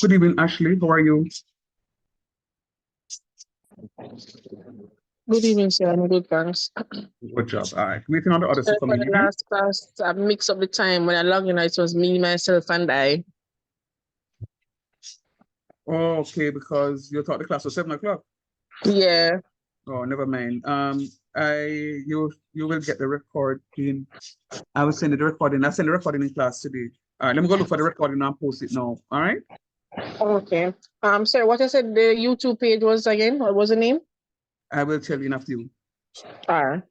Good evening, Ashley. How are you? Good evening, sir. I'm good, thanks. Good job. All right. Waiting on the others to Sorry come for in the here. last class. I mixed up the time. When I logged in, it was me, myself, and I. Oh, okay, because you thought the class was 7 o'clock. Yeah. Oh, never mind. You will get the recording. I will send you the recording. I'll send the recording in class today. All right, let me go look for the recording and post it now. All right. Okay. Sir, what I said the YouTube page was again? What was the name? I will tell you in a few. All right.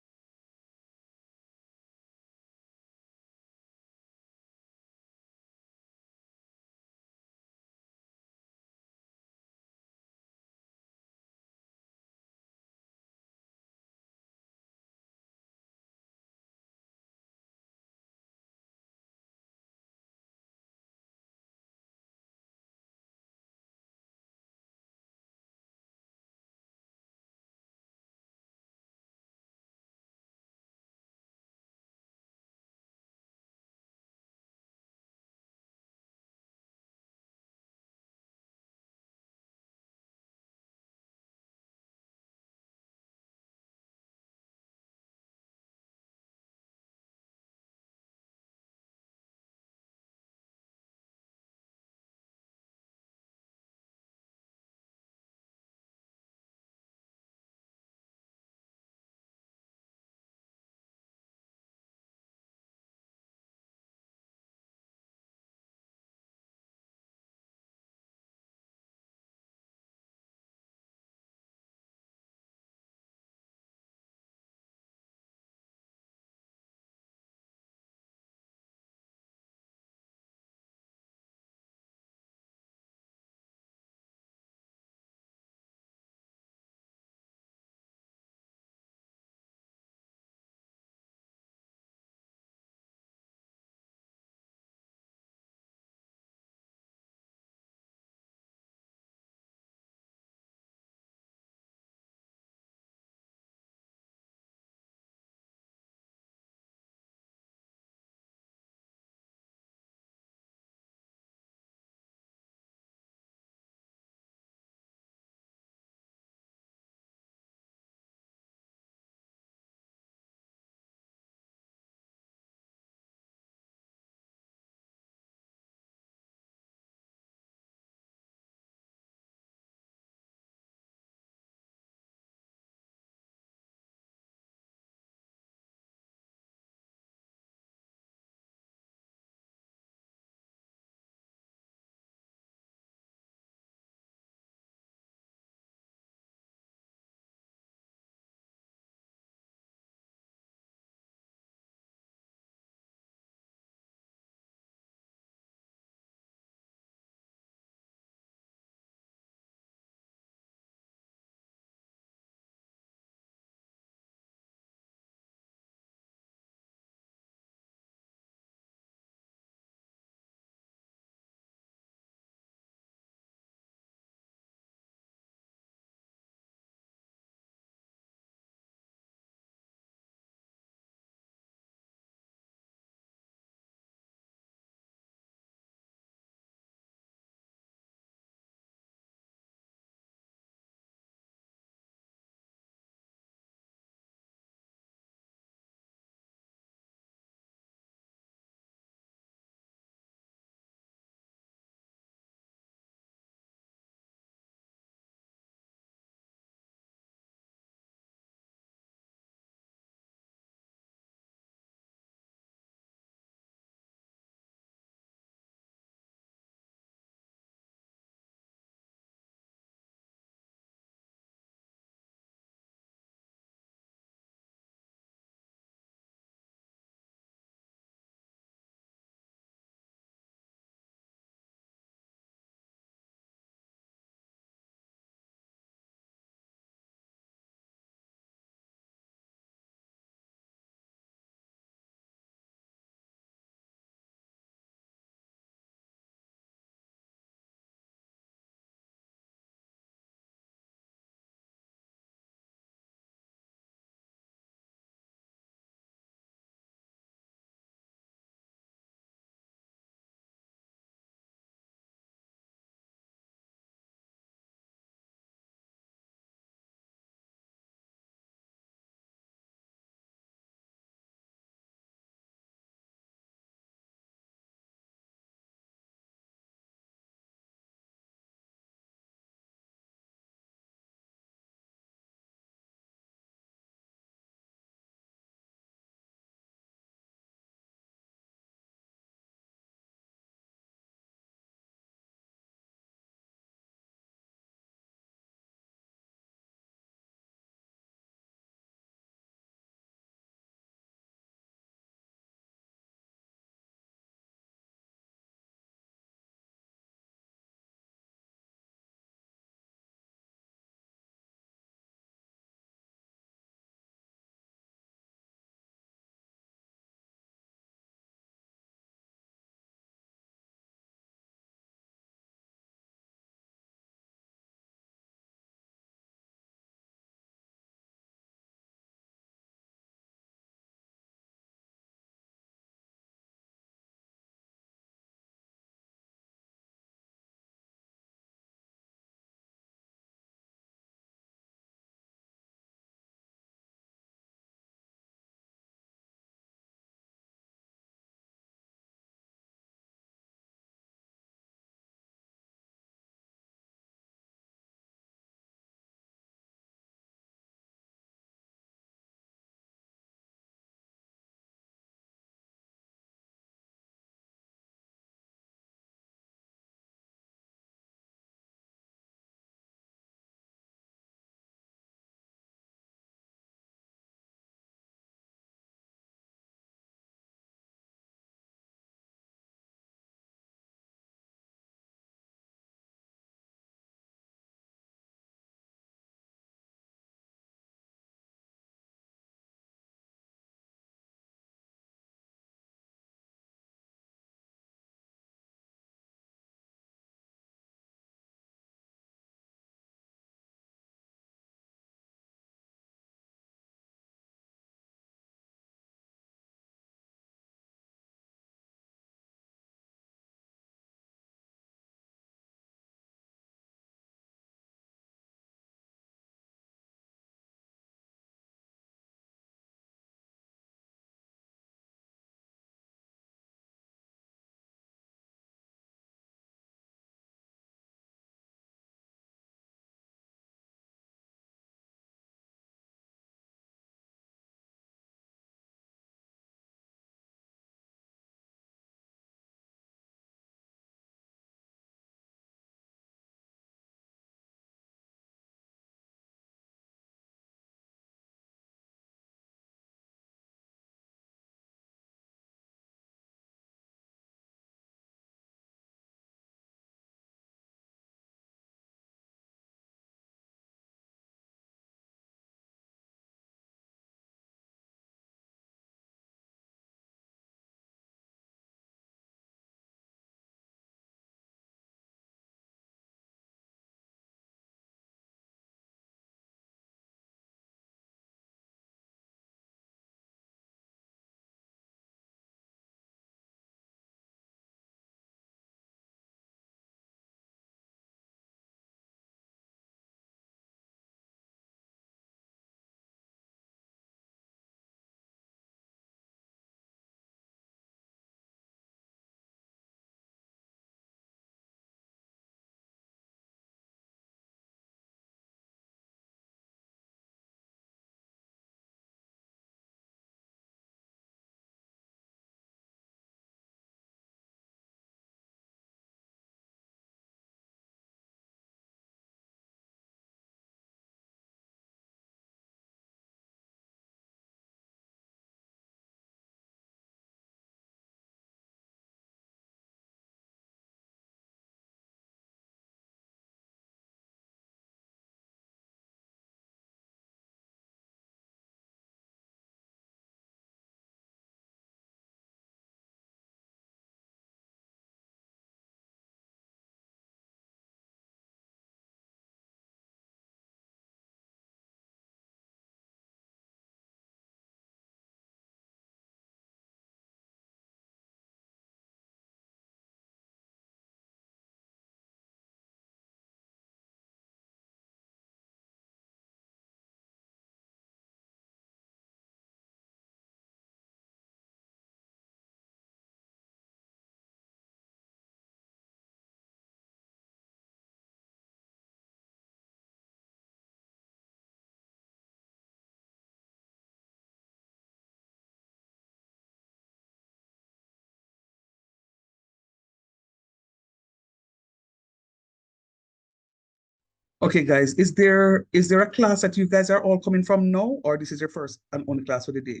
Okay, guys, is there a class that you guys are all coming from now, or this is your first and only class for the day?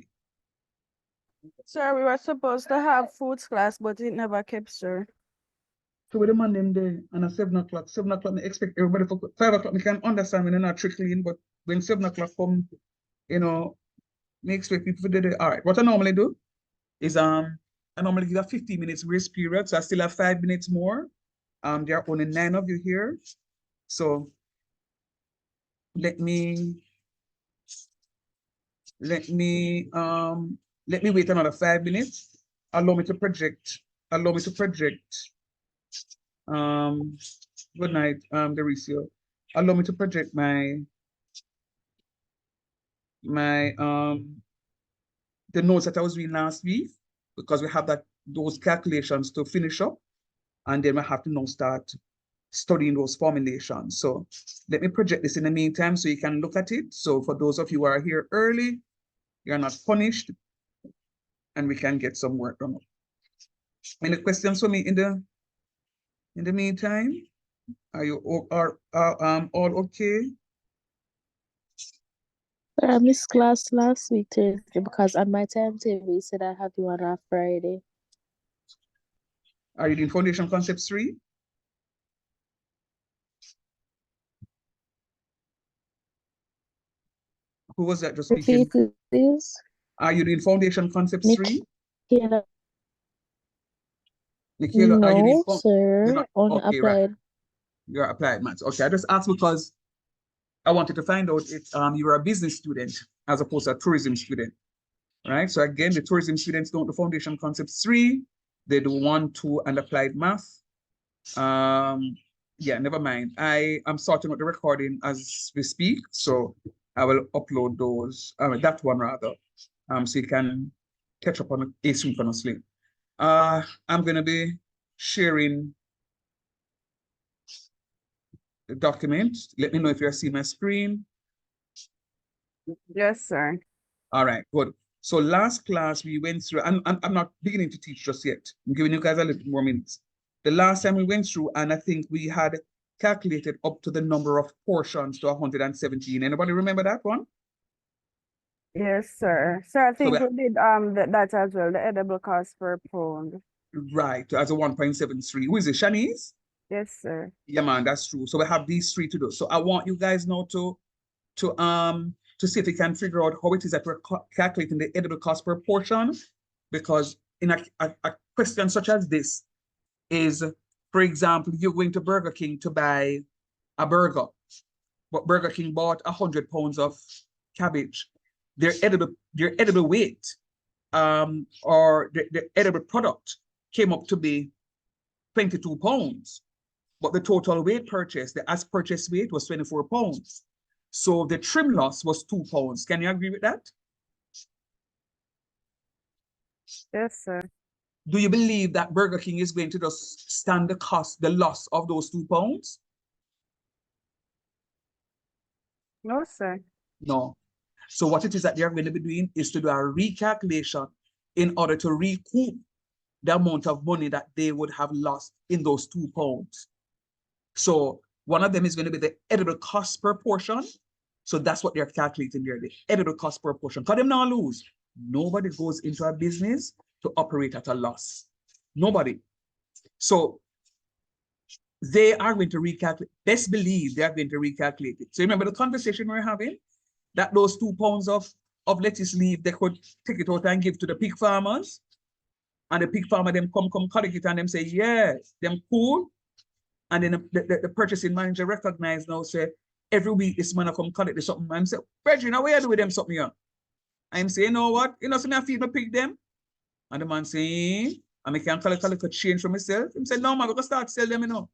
Sir, we were supposed to have foods class, but it never kept, sir. So with the man them there and at 7 o'clock, 7 o'clock, I expect everybody for 5 o'clock. We can understand when they're not trickling, but when 7 o'clock come, you know, me expect people to do it. All right, what I normally do is I normally give a 15 minutes grace period, so I still have 5 minutes more. There are only 9 of you here, so let me let me wait another 5 minutes. Allow me to project. Allow me to project. Good night, Dericio. Allow me to project my the notes that I was doing last week, because we have those calculations to finish up, and then we have to now start studying those formulations. So let me project this in the meantime so you can look at it. So for those of you who are here early, you're not punished, and we can get some work done. Any questions for me in the meantime? Are you all okay? Sir, I missed class last week Thursday because on my timetable you said I have you on a Friday. Are you doing Foundation Concepts 3? Who was that just speaking? Repeat, please. Are you doing Foundation Concepts 3? Nikhila. Nikhila, are you doing No, You're sir. not Only okay, right? applied. You're applied maths. Okay, I just asked because I wanted to find out if you were a business student as opposed to a tourism student, right? So again, the tourism students don't do Foundation Concepts 3. They do 1, 2, and applied math. Yeah, never mind. I am sorting out the recording as we speak, so I will upload those, that one rather, so you can catch up on it asynchronously. I'm gonna be sharing the document. Let me know if you're seeing my screen. Yes, sir. All right, good. So last class we went through, I'm not beginning to teach just yet. I'm giving you guys a little more minutes. The last time we went through, and I think we had calculated up to the number of portions to 117. Anybody remember that one? Yes, sir. Sir, I So think we did that as well, the edible cost per pound. right, as a 1.73. Who is it, Shanice? Yes, sir. Yeah, man, that's true. So we have these 3 to do. So I want you guys now to see if you can figure out how it is that we're calculating the edible cost per portion, because in a question such as this is, for example, you're going to Burger King to buy a burger, but Burger King bought 100 pounds of cabbage. Their edible weight, or the edible product came up to be 22 pounds, but the total weight purchased, the as purchased weight was 24 pounds. So the trim loss was 2 pounds. Can you agree with that? Yes, sir. Do you believe that Burger King is going to just stand the loss of those 2 pounds? No, sir. No. So what it is that they're going to be doing is to do a recalculation in order to recoup the amount of money that they would have lost in those 2 pounds. So one of them is going to be the edible cost per portion. So that's what they're calculating there, the edible cost per portion. Because them not lose. Nobody goes into a business to operate at a loss. Nobody. So they are going to recalculate. Best believe they are going to recalculate it. So remember the conversation we're having? That those 2 pounds of lettuce leaf, they could take it out and give to the pig farmers. And the pig farmer, them come collect it and them say, yeah, them cool. And then the purchasing manager recognize now, say, every week this man come collect the something. I'm say, Brethren, now what you do with them something here? I'm saying, you know what? You know, so I feed my pig them. And the man saying, I can collect a change for myself. He said, no, man, we're going to start sell them, you know.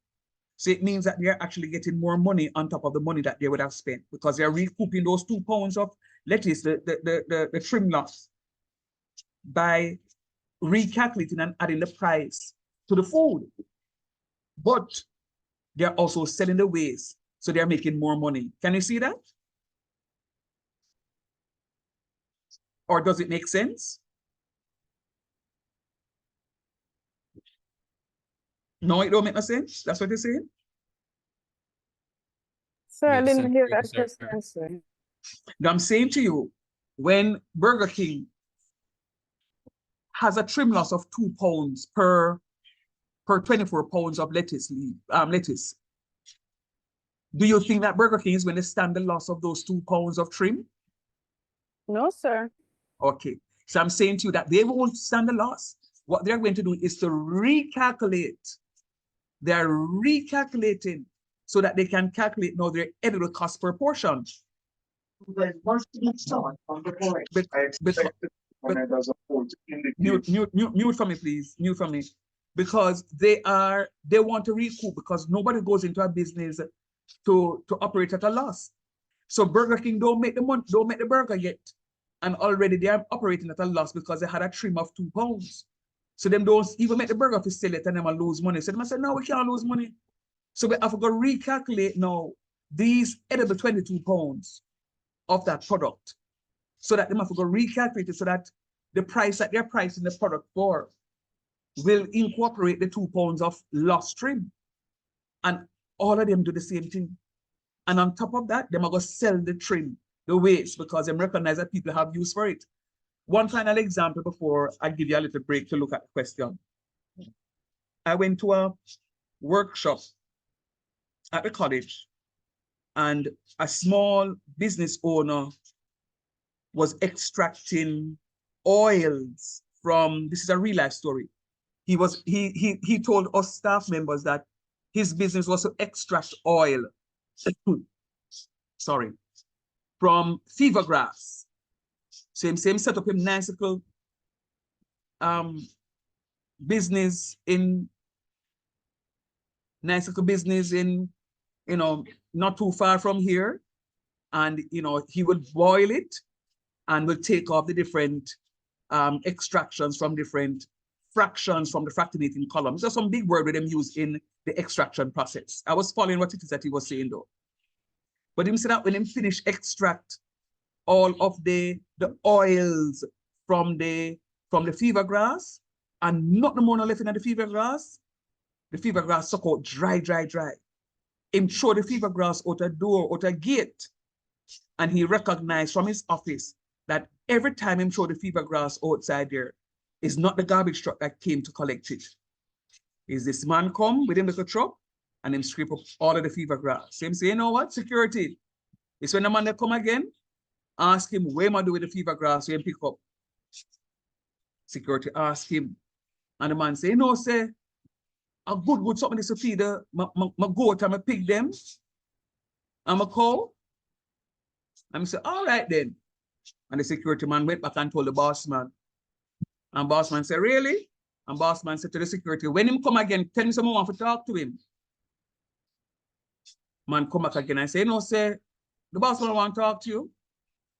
So it means that they're actually getting more money on top of the money that they would have spent, because they're recouping those 2 pounds of lettuce, the trim loss, by recalculating and adding the price to the food. But they're also selling the waste, so they're making more money. Can you see that? Or does it make sense? No, it don't make no sense. That's what you're saying? Sir, I Yes, didn't hear that sir. question, sir. Now I'm saying to you, when Burger King has a trim loss of 2 pounds per 24 pounds of lettuce, do you think that Burger King is going to stand the loss of those 2 pounds of trim? No, sir. Okay. So I'm saying to you that they won't stand the loss. What they're going to do is to recalculate. They're recalculating so that they can calculate now their edible cost per portion. Because, mute for me, please. Mute for me. Because they want to recoup, because nobody goes into a business to operate at a loss. So Burger King don't make the burger yet. And already they are operating at a loss because they had a trim of 2 pounds. So them don't even make the burger to sell it and them will lose money. So them say, no, we can't lose money. So we have to go recalculate now these edible 22 pounds of that product. So that them have to go recalculate it so that the price that they're pricing the product for will incorporate the 2 pounds of lost trim. And all of them do the same thing. And on top of that, them are going to sell the trim, the waste, because they recognize that people have use for it. One final example before I give you a little break to look at the question. I went to a workshop at the college, and a small business owner was extracting oils from, this is a real life story. He told us staff members that his business was to extract oil, sorry, from fever grass. Same set up him nice little business in not too far from here. And he would boil it and will take off the different extractions from different fractions from the fractionating columns. There's some big word with them used in the extraction process. I was following what it is that he was saying though. But him said that when him finish extract all of the oils from the fever grass, and not the more left in the fever grass suck out dry. Him throw the fever grass out a door, out a gate, and he recognized from his office that every time him throw the fever grass outside there, is not the garbage truck that came to collect it. Is this man come with him little truck and him scrape up all of the fever grass. Him say, you know what, security. It's when the man that come again, ask him, where am I doing with the fever grass so he pick up? Security ask him. And the man say, no, say, a good something is to feed my goat and my pig them, and my cow. And I say, all right then. And the security man went back and told the boss man. And boss man said, really? And boss man said to the security, when him come again, tell me someone want to talk to him. Man come back again and say, no, say, the boss man want to talk to you.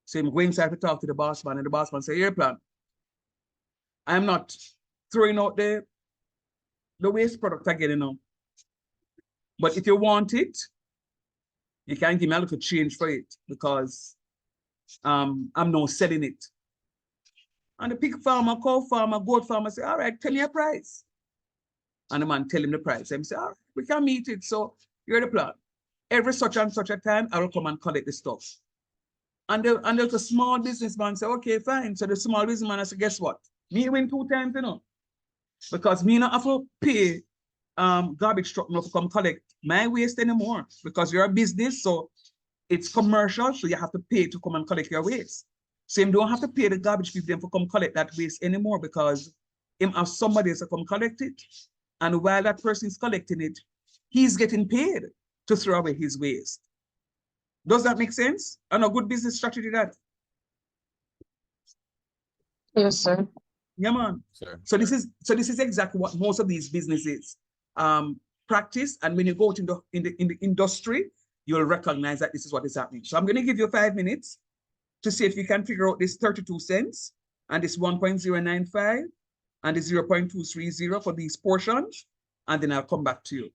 So him go inside to talk to the boss man, and the boss man say, here, plan. I'm not throwing out the waste product again, But if you want it, you can give me a little change for it, because I'm now selling it. And the pig farmer, cow farmer, goat farmer say, all right, tell me a price. And the man tell him the price. And he say, all right, we can meet it. So here's the plan. Every such and such a time, I will come and collect the stuff. And the small businessman say, okay, fine. So the small businessman said, guess what? Me win 2 times, because me not have to pay garbage truck to come collect my waste anymore, because you're a business, so it's commercial, so you have to pay to come and collect your waste. So you don't have to pay the garbage people them for come collect that waste anymore, because him have somebody else to come collect it. And while that person is collecting it, he's getting paid to throw away his waste. Does that make sense? And a good business strategy that. Yes, sir. Yeah, man. Sir. So this is exactly what most of these businesses practice. And when you go to in the industry, you'll recognize that this is what is happening. So I'm going to give you 5 minutes to see if you can figure out this 32 cents and this 1.095 and the 0.230 for these portions, and then I'll come back to you.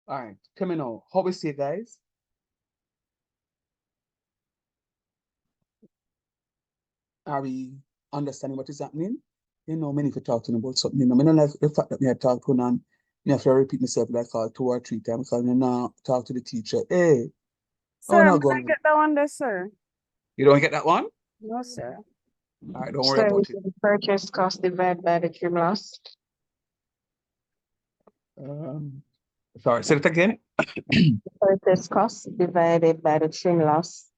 All right, tell me now, how we say, guys? Are we understanding what is happening? You know, many people talking about something, you know, I don't like the fact that me I talk to and me have to repeat myself like 2 or 3 times because I now talk to the teacher. Hey, how Sir, not may I going? get that one there, sir? You don't get that one? No, sir. All right, don't worry So about it's it. the purchase cost divided by the trim loss. Um, sorry, say it again. Purchase cost divided by the trim loss.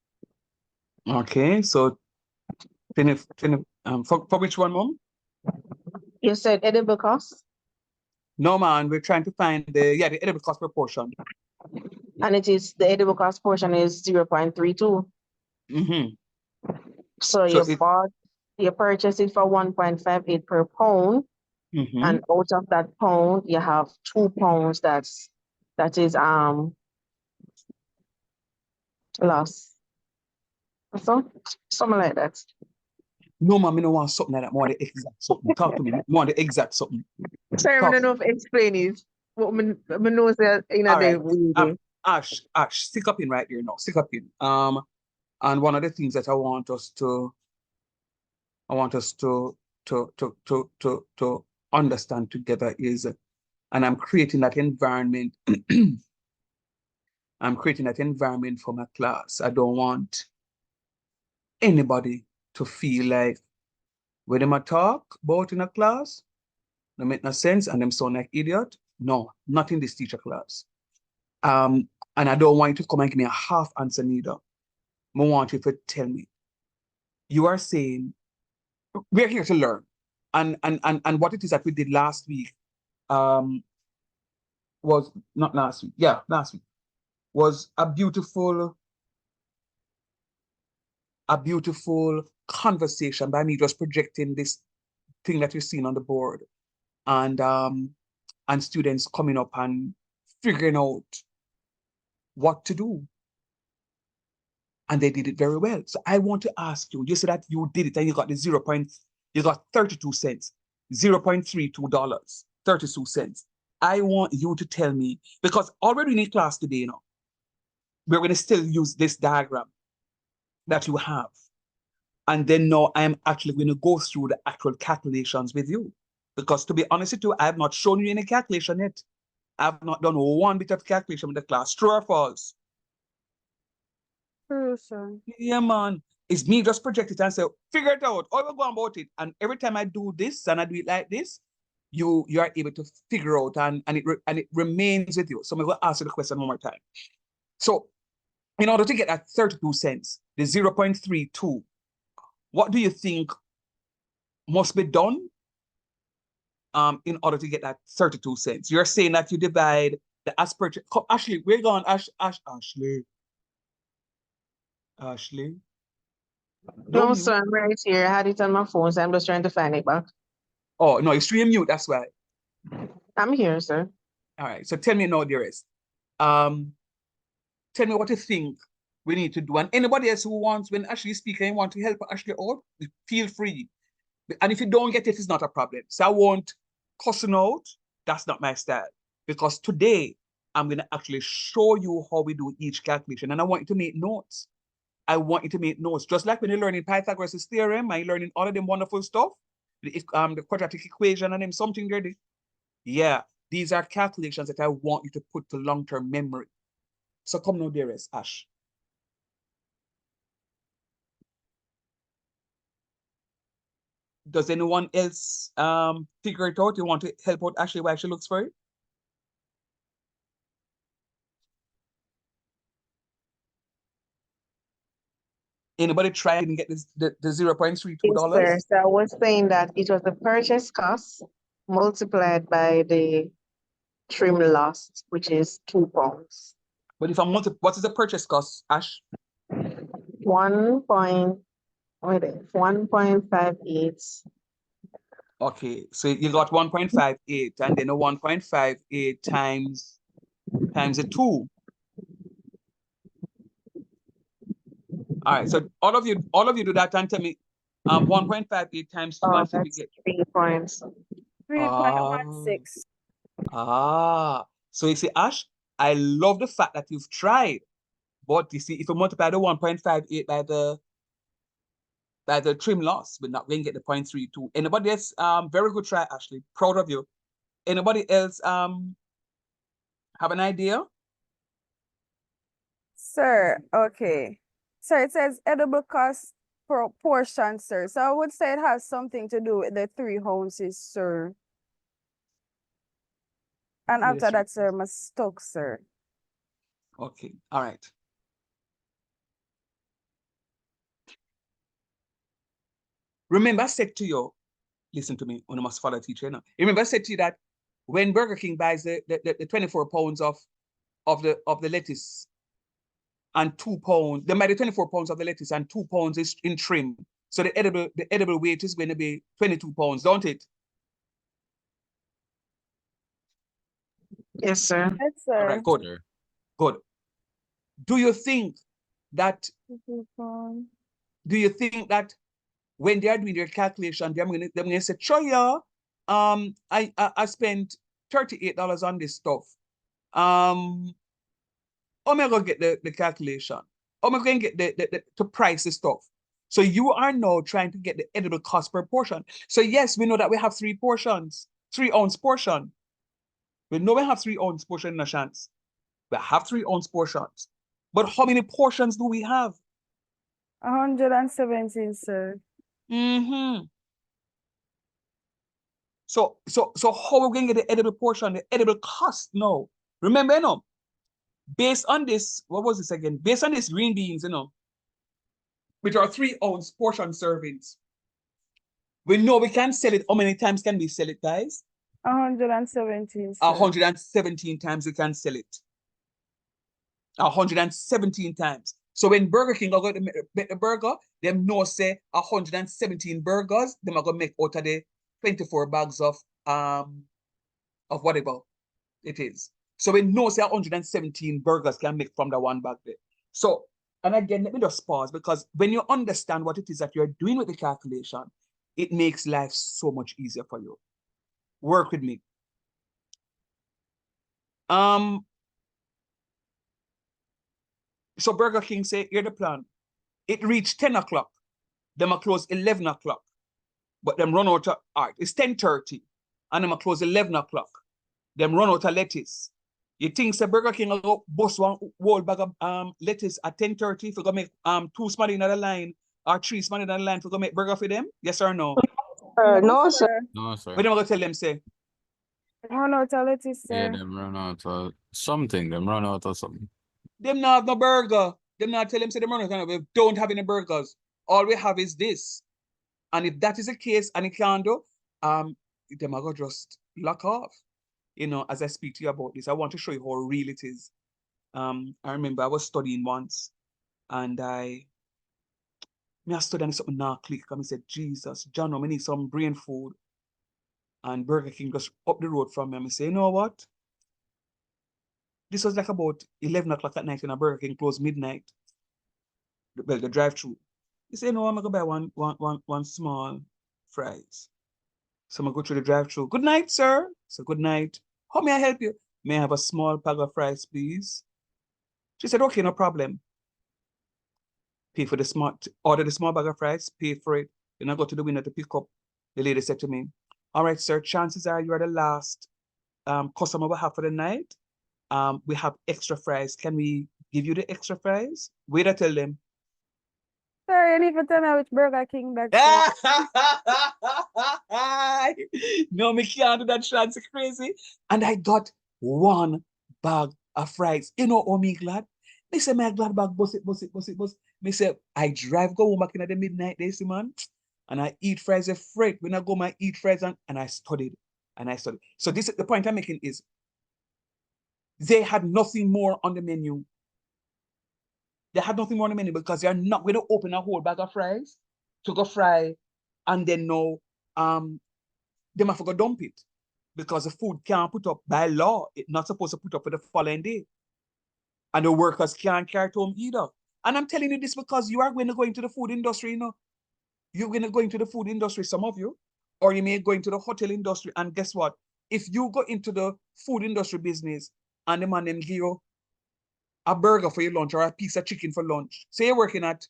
Okay, so for which one, mom? You said edible cost, No, man, we're trying to find the edible cost proportion. and it is the edible cost portion is 0.32. Mm-hmm. So So it you purchase it for 1.58 per pound, mm-hmm. and out of that pound, you have 2 pounds that is loss. So something like that. No, man, I don't want something like that. I want the exact something. Talk to me. I want the exact something. Sorry, I Talk. don't know if explain it. What me know say in a All day right. we Ash, stick up in right here now. Stick up in. And one of the things that I want us to understand together is, and I'm creating that environment. I'm creating that environment for my class. I don't want anybody to feel like when them a talk about in a class, no make no sense and them sound like idiot. No, not in this teacher class. And I don't want you to come and give me a half answer neither. I want you to tell me. You are saying we're here to learn. And what it is that we did last week was not last week. Yeah, last week was a beautiful conversation by me just projecting this thing that you're seeing on the board and students coming up and figuring out what to do. And they did it very well. So I want to ask you, you said that you did it and you got the you got 32 cents, $0.32, 32 cents. I want you to tell me, because already in class today, you know, we're going to still use this diagram that you have. And then now I'm actually going to go through the actual calculations with you. Because to be honest with you, I have not shown you any calculation yet. I've not done one bit of calculation with the class. True or false? True, sir. Yeah, man. It's me just project it and say, figure it out. How we go about it? And every time I do this and I do it like this, you are able to figure out and it remains with you. So I'm going to ask you the question one more time. So in order to get that 32 cents, the 0.32, what do you think must be done in order to get that 32 cents? You're saying that you divide the asperger. Ashley, we're going. Ashley. No, Don't sir, mute. I'm right here. I had it on my phone, so I'm just trying to find it back. Oh, no, it's stream mute. That's why. I'm here, sir. All right. So tell me now, dearest. Um, tell me what you think we need to do. And anybody else who wants, when Ashley is speaking, want to help Ashley out, feel free. And if you don't get it, it's not a problem. So I won't cussing out. That's not my style. Because today, I'm going to actually show you how we do each calculation. And I want you to make notes. I want you to make notes. Just like when you're learning Pythagoras' theorem and you're learning all of them wonderful stuff, the quadratic equation and them something there. Yeah, these are calculations that I want you to put to long-term memory. So come now, dearest Ash. Does anyone else figure it out? You want to help out Ashley while she looks for it? Anybody try and get this the Yes, $0.32? sir. So I was saying that it was the purchase cost multiplied by the trim loss, which is 2 pounds. But if I'm what is the purchase cost, Ash? 1.58. Okay, so you got 1.58 and then a 1.58 times the 2. All right, so all of you do that and tell me 1.58 times 2 Oh, and see if you that's get 3 points. 3.16. so you see, Ash, I love the fact that you've tried. But you see, if you multiply the 1.58 by the trim loss, we're not going to get the 0.32. Anybody else? Very good try, Ashley. Proud of you. Anybody else have an idea? Sir, okay. So it says edible cost proportion, sir. So I would say it has something to do with the 3 ounces, sir. And after Yes. that, sir, I'm stuck, sir. Okay, all right. Remember, I said to you, listen to me, one must follow teacher now. Remember, I said to you that when Burger King buys the 24 pounds of the lettuce and 2 pounds, they buy the 24 pounds of the lettuce and 2 pounds is in trim. So the edible weight is going to be 22 pounds, don't it? Yes, sir. Yes, All sir. right, good. Sir. Good. Do you think that when they are doing their calculation, they're going to say, Choya, I spent $38 on this stuff. How am I going to get the calculation? How am I going to get to price the stuff? So you are now trying to get the edible cost per portion. So yes, we know that we have 3 portions, 3 ounce portion. We know we have 3 ounce portion in a chance. We have 3 ounce portions. But how many portions do we have? 117, sir. Mm-hmm. So how are we going to get the edible portion, the edible cost? No. Remember, you know, based on this, what was this again? Based on this green beans, you know, which are 3 ounce portion servings, we know we can sell it. How many times can we sell it, guys? 117, sir. 117 times we can sell it. 117 times. So when Burger King are going to make the burger, them know say 117 burgers, them are going to make out of the 24 bags of whatever it is. So we know say 117 burgers can make from the one bag there. So, and again, let me just pause, because when you understand what it is that you're doing with the calculation, it makes life so much easier for you. Work with me. So Burger King say, here's the plan. It reached 10 o'clock. Them are close 11 o'clock. But them run out of, all right, it's 10:30. And them are close 11 o'clock. Them run out of lettuce. You think say Burger King will go bust one whole bag of lettuce at 10:30 if we go make 2 small in the line or 3 small in the line if we go make burger for them? Yes or no? No, sir. No, sir. What am I going to tell them, say? Run out of lettuce, Yeah, sir. them run out of something. Them run out of something. Them not have no burger. Them not tell them, say them run out, we don't have any burgers. All we have is this. And if that is the case and it can't do, them are going to just lock off. You know, as I speak to you about this, I want to show you how real it is. I remember I was studying once, and I studied and something now click. And I said, Jesus, John, I need some brain food. And Burger King just up the road from me. And I say, you know what? This was like about 11 o'clock at night when a Burger King closed midnight. Well, the drive-through. He said, no, I'm going to buy one small fries. So I'm going to go through the drive-through. Good night, sir. So good night. How may I help you? May I have a small bag of fries, please? She said, okay, no problem. Pay for order the small bag of fries, pay for it. Then I go to the window to pick up. The lady said to me, all right, sir, chances are you are the last customer we have for the night. We have extra fries. Can we give you the extra fries? Wait, I tell them. Sir, you need to tell me which Burger King that, No, me can't do that, Sean. It's crazy. And I got 1 bag of fries. You know, oh, me glad. Me say, my glad bag, bust it. Me say, I drive, go home back in the midnight, they see, man. And I eat fries with freight. When I go, I eat fries and I studied. So this the point I'm making is, they had nothing more on the menu. They had nothing more on the menu because they are not going to open a whole bag of fries to go fry, and then no, they might forget dump it because the food can't put up by law. It's not supposed to put up for the following day, and the workers can't carry it home either. And I'm telling you this because you are going to go into the food industry. You know, you're going to go into the food industry, some of you, or you may go into the hotel industry. And guess what? If you go into the food industry business, and the man them give you a burger for your lunch or a piece of chicken for lunch. Say you're working at,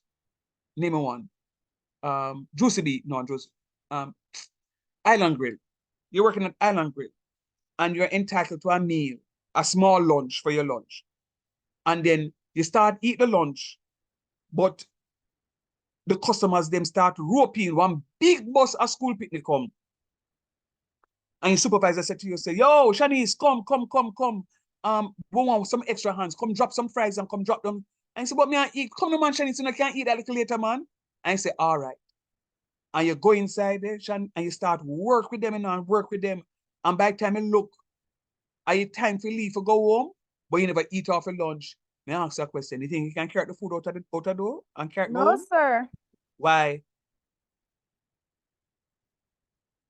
name a one, Juicy Bee, no, Juicy, Island Grill. You're working at Island Grill and you're entitled to a meal, a small lunch for your lunch. And then you start eat the lunch, but the customers them start roping one big bus a school picnic come. And your supervisor said to you, say, yo, Shanice, come. We want some extra hands. Come drop some fries and come drop them. And you say, but me I eat. Come no man, Shanice, you can't eat that little later, man. And you say, all right. And you go inside there, and you start work with them and work with them. And by the time you look, are you time to leave to go home? But you never eat off your lunch. May I ask you a question? You think you can carry the food out of the door and carry it No, home? sir. Why?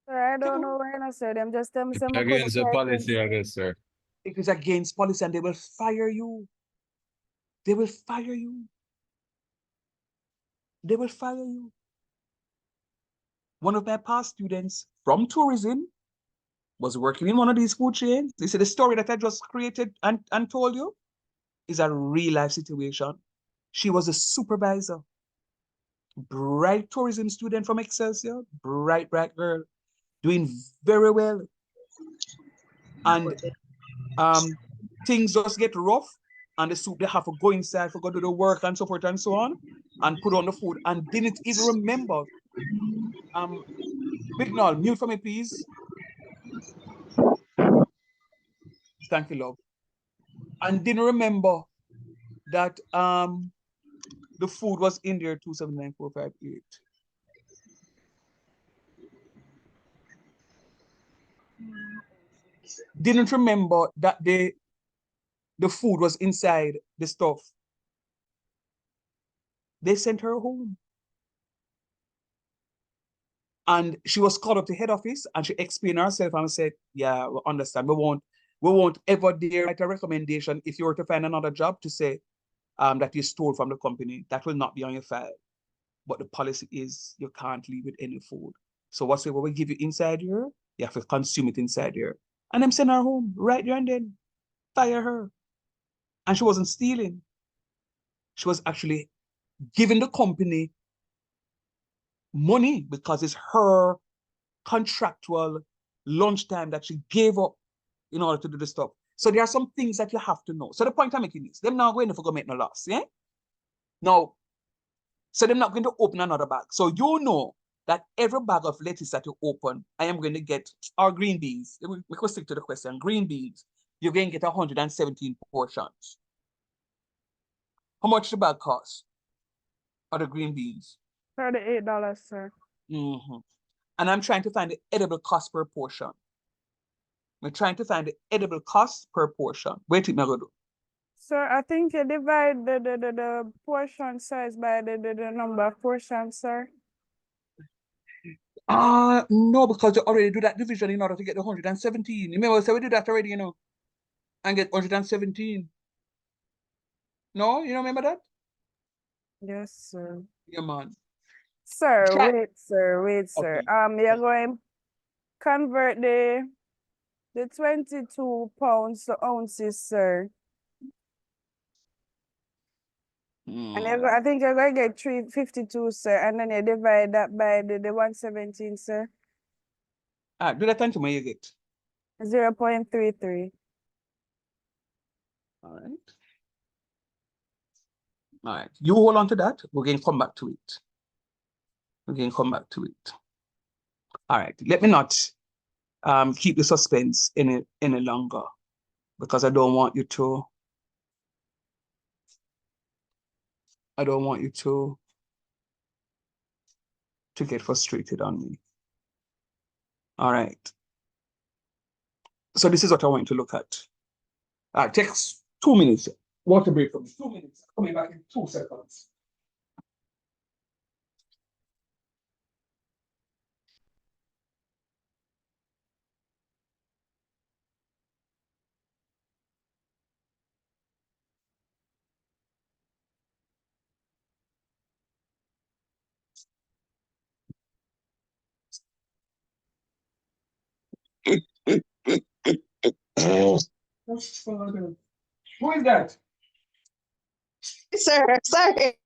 Sir, I don't know why not, sir. Them just tell me some Against the policy, I guess, sir. It is against policy and they will fire you. They will fire you. They will fire you. One of my past students from tourism was working in one of these food chains. They said the story that I just created and told you is a real life situation. She was a supervisor, bright tourism student from Excelsior, bright girl, doing very well. And things just get rough and the soup they have to go inside for go do the work and so forth and so on and put on the food and didn't even remember. Big Null, mute for me, please. Thank you, love. And didn't remember that the food was in there 279458. Didn't remember that the food was inside the stuff. They sent her home. And she was called up to head office and she explained herself and said, yeah, we understand. We won't ever dare write a recommendation if you were to find another job to say that you stole from the company. That will not be on your file. But the policy is you can't leave with any food. So what we give you inside here, you have to consume it inside here. And them send her home right there and then. Fire her. And she wasn't stealing. She was actually giving the company money because it's her contractual lunchtime that she gave up in order to do the stuff. So there are some things that you have to know. So the point I'm making is, them not going to go make no loss, yeah? Now, so they're not going to open another bag. So you know that every bag of lettuce that you open, I am going to get, or green beans, we could stick to the question, green beans, you're going to get 117 portions. How much the bag cost? Or the green beans? $38, sir. And I'm trying to find the edible cost per portion. We're trying to find the edible cost per portion. Wait, me go do. Sir, I think you divide the portion size by the number of portions, sir. No, because you already do that division in order to get the 117. Remember, so we did that already, you know, and get 117. No, you don't remember that? Yes, sir. Yeah, man. Sir, Try. wait, sir. Okay. You're going convert the 22 pounds to ounces, sir. And I think you're going to get 352, sir. And then you divide that by the 117, sir. Do that time to me you get. 0.33. All right. All right. You hold on to that. We're going to come back to it. We're going to come back to it. All right. Let me not keep the suspense any longer because I don't want you to get frustrated on me. All right. So this is what I want you to look at. Takes 2 minutes. Water break for me. 2 minutes. Coming back in 2 seconds. Father. Who is that? Sir, sorry.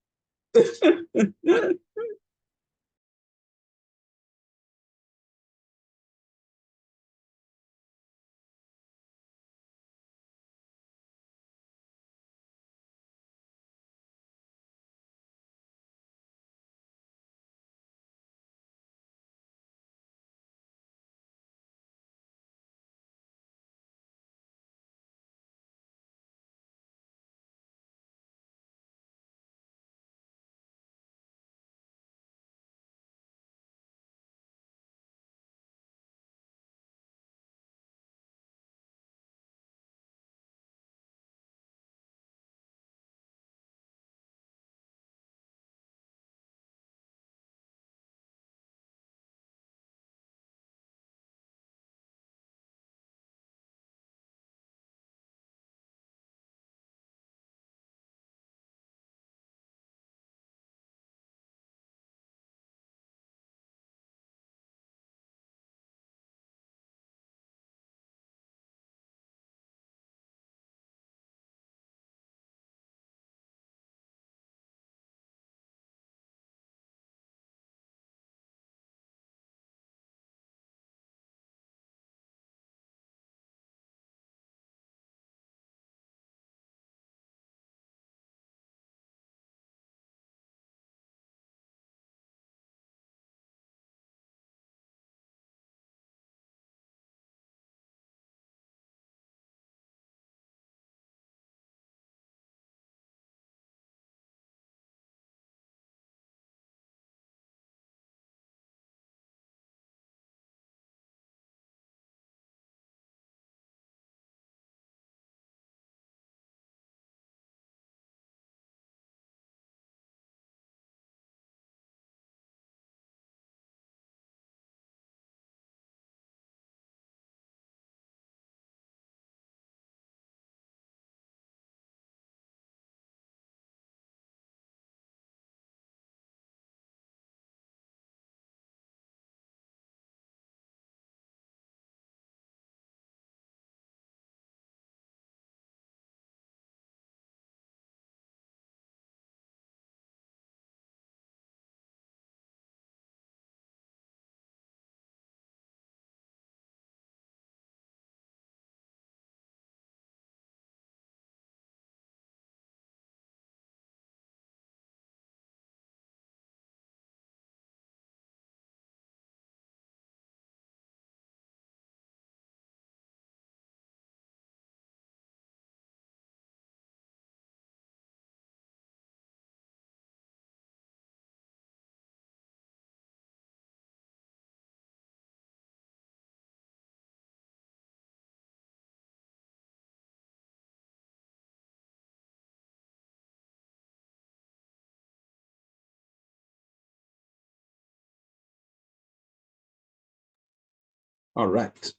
All right.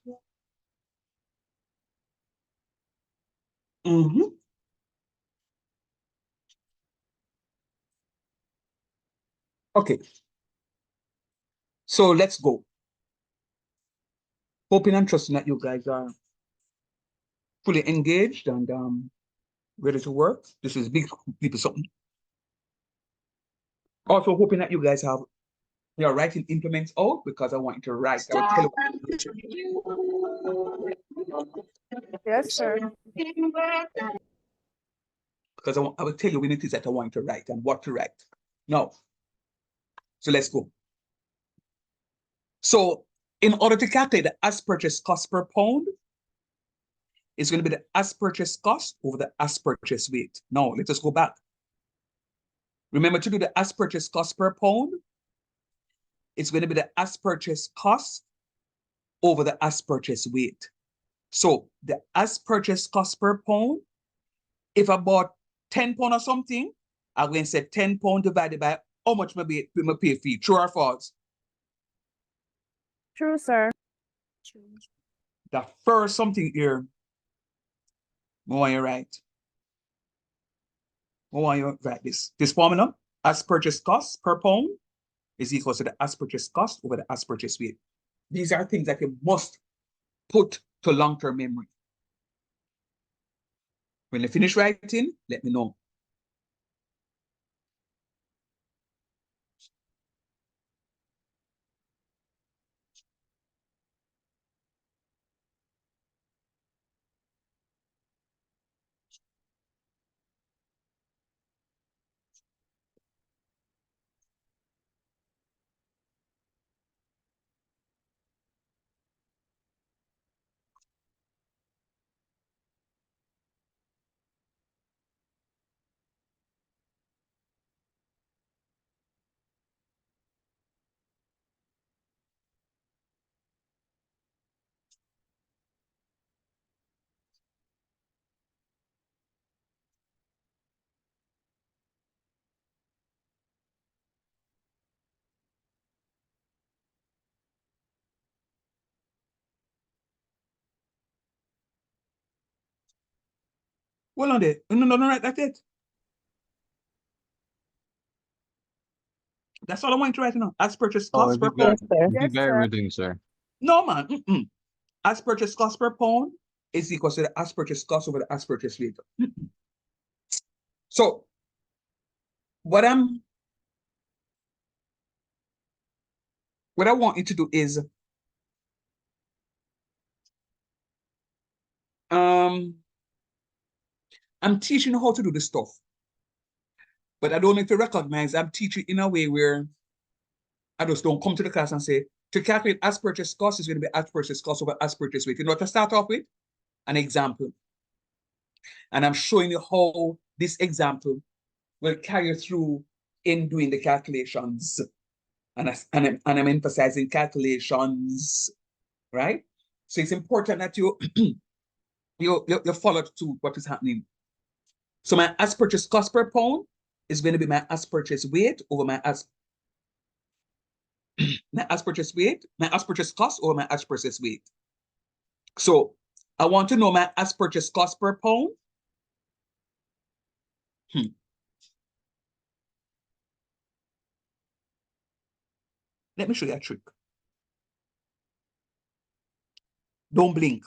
Mm-hmm. Okay. So let's go. Hoping and trusting that you guys are fully engaged and ready to work. This is big people something. Also hoping that you guys have your writing implements out because I want you to write. I will tell you Yes, sir. because I will tell you when it is that I want you to write and what to write. Now, so let's go. So in order to calculate the as purchased cost per pound, it's going to be the as purchased cost over the as purchased weight. Now, let us go back. Remember to do the as purchased cost per pound. It's going to be the as purchased cost over the as purchased weight. So the as purchased cost per pound, if I bought 10 pound or something, I'm going to say 10 pound divided by how much my pay fee. True or false? True, sir. The first something here, I want you to write. I want you to write this. This formula, as purchased cost per pound is equal to the as purchased cost over the as purchased weight. These are things that you must put to long-term memory. When you finish writing, let me know. Hold on there. No, right, that's it. That's all I want you to write now. As purchased Oh, cost per pound. sir. if you Yes, got sir. everything, sir. No, man. As purchased cost per pound is equal to the as purchased cost over the as purchased weight. So what I want you to do is I'm teaching you how to do this stuff. But I don't know if you recognize I'm teaching in a way where I just don't come to the class and say, to calculate as purchased cost is going to be as purchased cost over as purchased weight. You know what to start off with? An example. And I'm showing you how this example will carry through in doing the calculations. And I'm emphasizing calculations, right? So it's important that you you follow to what is happening. So my as purchased cost per pound is going to be my as purchased weight over my as purchased weight, my as purchased cost over my as purchased weight. So I want to know my as purchased cost per pound. Let me show you a trick. Don't blink.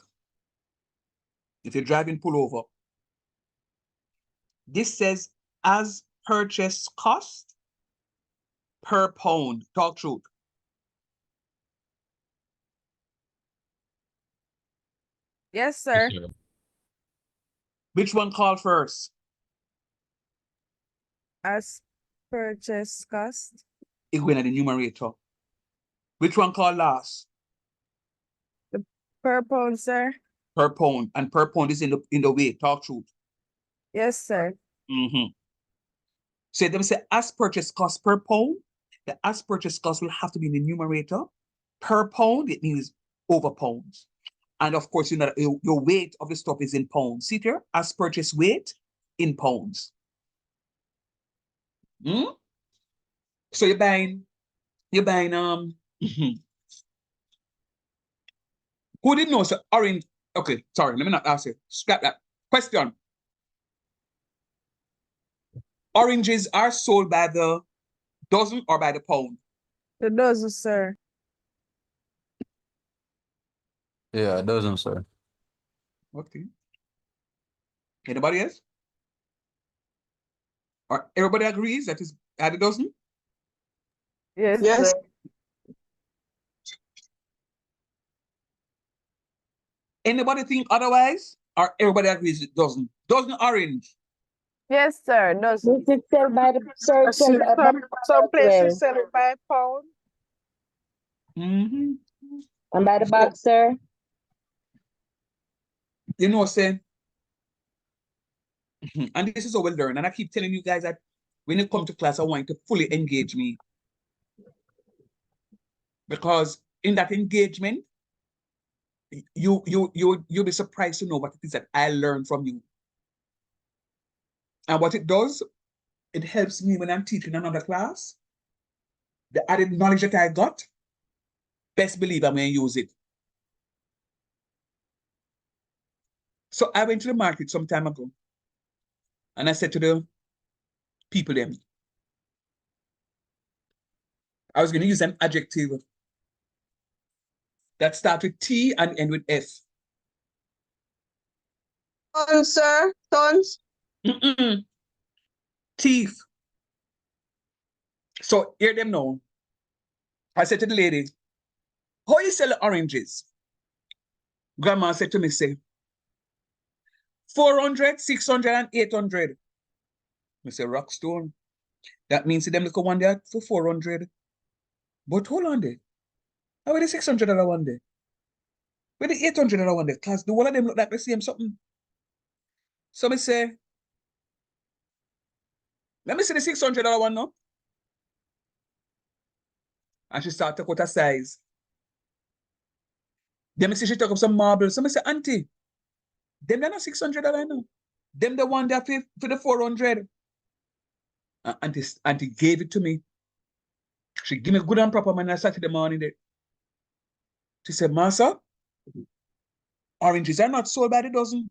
If you're driving, pull over. This says as purchased cost per pound. Talk truth. Yes, sir. Yes, sir. Which one called first? As purchase cost. It went at the numerator. Which one called last? Per pound, sir. Per pound. And per pound is in the weight. Talk truth. Yes, sir. So them say as purchased cost per pound. The as purchased cost will have to be in the numerator. Per pound, it means over pounds. And of course, you know, your weight of the stuff is in pounds. See here, as purchased weight in pounds. So you're buying who didn't know? So orange. Okay, sorry, let me not ask you. Scrap that. Question. Oranges are sold by the dozen or by the pound? The dozen, sir. Yeah, it doesn't, sir. Okay. Anybody else? Or everybody agrees that is at a dozen? Yes, Yes. sir. Anybody think otherwise? Or everybody agrees it doesn't? Dozen orange. Yes, sir. Dozen. This is sell by the sir, sell by Some as places well. sell it by pound. And by the bag, sir. You know, saying, and this is how we learn. And I keep telling you guys that when you come to class, I want you to fully engage me. Because in that engagement, you'll be surprised to know what it is that I learned from you. And what it does, it helps me when I'm teaching another class. The added knowledge that I got, best believe I'm going to use it. So I went to the market some time ago, and I said to the people them, I was going to use an adjective that starts with T and end with F. Tons, sir. Tons. Teeth. So hear them now. I said to the lady, how you sell oranges? Grandma said to me, say, 400, 600, and 800. I say, Rockstone. That means them look one there for 400. But hold on there. How are the $600 one there? Where the $800 one there? Because the one of them look like the same something. So I say, let me see the $600 one now. And she started to cut a size. Then I see she took up some marbles. So I say, Auntie, them they're not $600 now. Them the one that for the 400. Auntie gave it to me. She give me good and proper man on Saturday morning there. She said, Master, oranges are not sold by the dozen.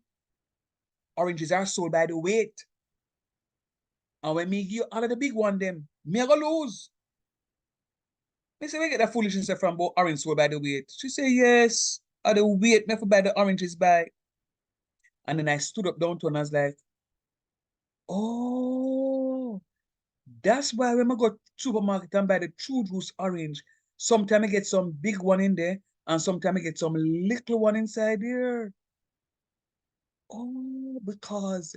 Oranges are sold by the weight. And when me give you all of the big one them, me I go lose. I say, where get that foolishness from about orange sold by the weight? She say, yes, the weight never buy the oranges by. And then I stood up downtown and I was like, oh, that's why when I go to supermarket and buy the true juice orange, sometimes I get some big one in there and sometimes I get some little one inside there. Oh, because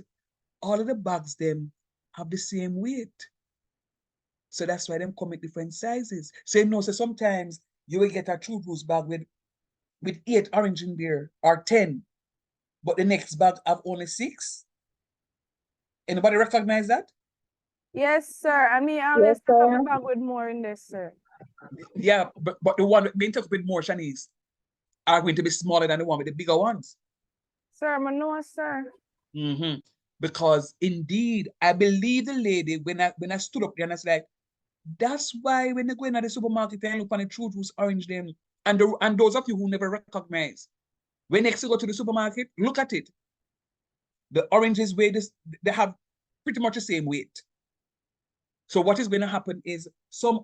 all of the bags them have the same weight. So that's why them come in different sizes. So you know, so sometimes you will get a true juice bag with 8 orange in there or 10, but the next bag have only 6. Anybody recognize that? Yes, sir. I mean, Yes, let's pick up the sir. bag with more in this, sir. Yeah, but the one being took with more Chinese are going to be smaller than the one with the bigger ones. Sir, I know, sir. Because indeed, I believe the lady when I stood up there and I was like, that's why when they go into the supermarket and look on the true juice orange them, and those of you who never recognize, when next you go to the supermarket, look at it. The oranges weigh this, they have pretty much the same weight. So what is going to happen is some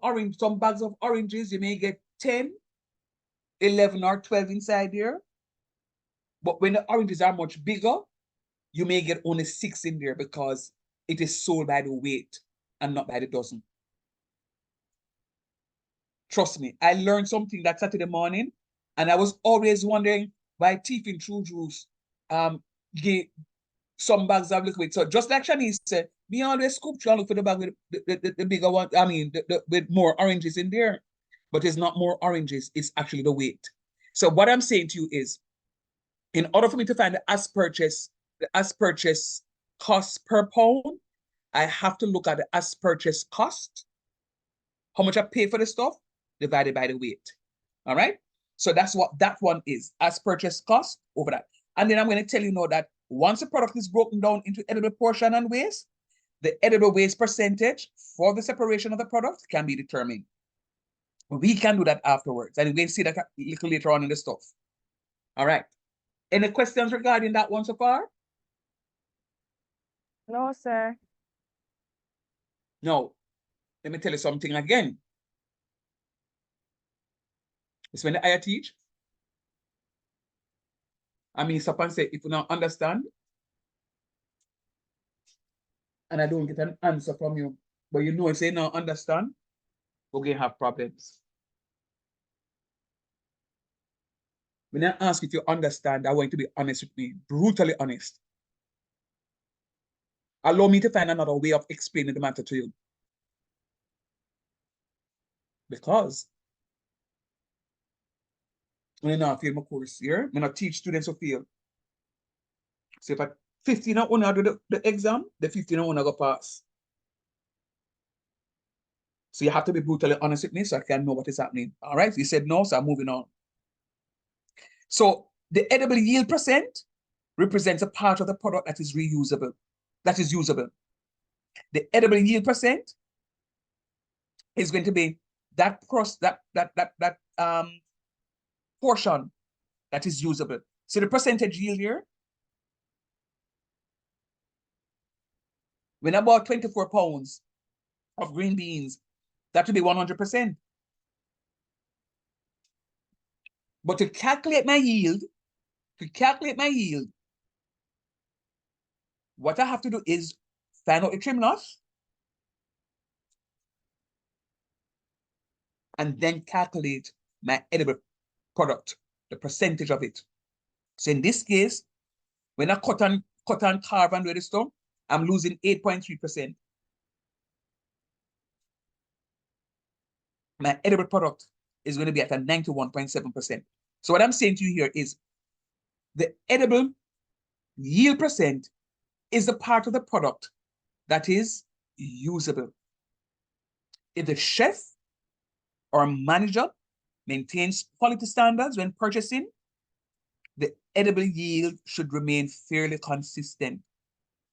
bags of oranges, you may get 10, 11, or 12 inside there. But when the oranges are much bigger, you may get only 6 in there because it is sold by the weight and not by the dozen. Trust me, I learned something that Saturday morning, and I was always wondering why Teeth in True Juice get some bags of liquid. So just like Shanice said, me always scoop through and look for the bag with the bigger one, I mean, with more oranges in there. But it's not more oranges, it's actually the weight. So what I'm saying to you is, in order for me to find the as purchase cost per pound, I have to look at the as purchase cost, how much I pay for the stuff, divided by the weight. All right? So that's what that one is, as purchase cost over that. And then I'm going to tell you now that once the product is broken down into edible portion and waste, the edible waste percentage for the separation of the product can be determined. We can do that afterwards, and we're going to see that a little later on in the stuff. All right. Any questions regarding that one so far? No, sir. No. Let me tell you something again. It's when I teach. I mean, stop and say, if you don't understand, and I don't get an answer from you, but you know, if you don't understand, we're going to have problems. When I ask if you understand, I want you to be honest with me, brutally honest. Allow me to find another way of explaining the matter to you. Because when I fail my course here, when I teach students who fail. So if I 15 I wanna do the exam, the 15 I wanna go pass. So you have to be brutally honest with me so I can know what is happening. All right. So you said no, so I'm moving on. So the edible yield percent represents a part of the product that is reusable, that is usable. The edible yield percent is going to be that portion that is usable. So the percentage yield here, when I bought 24 pounds of green beans, that would be 100%. But to calculate my yield, what I have to do is find out the trim loss and then calculate my edible product, the percentage of it. So in this case, when I cut and carve and do this stuff, I'm losing 8.3%. My edible product is going to be at a 91.7%. So what I'm saying to you here is the edible yield percent is the part of the product that is usable. If the chef or manager maintains quality standards when purchasing, the edible yield should remain fairly consistent.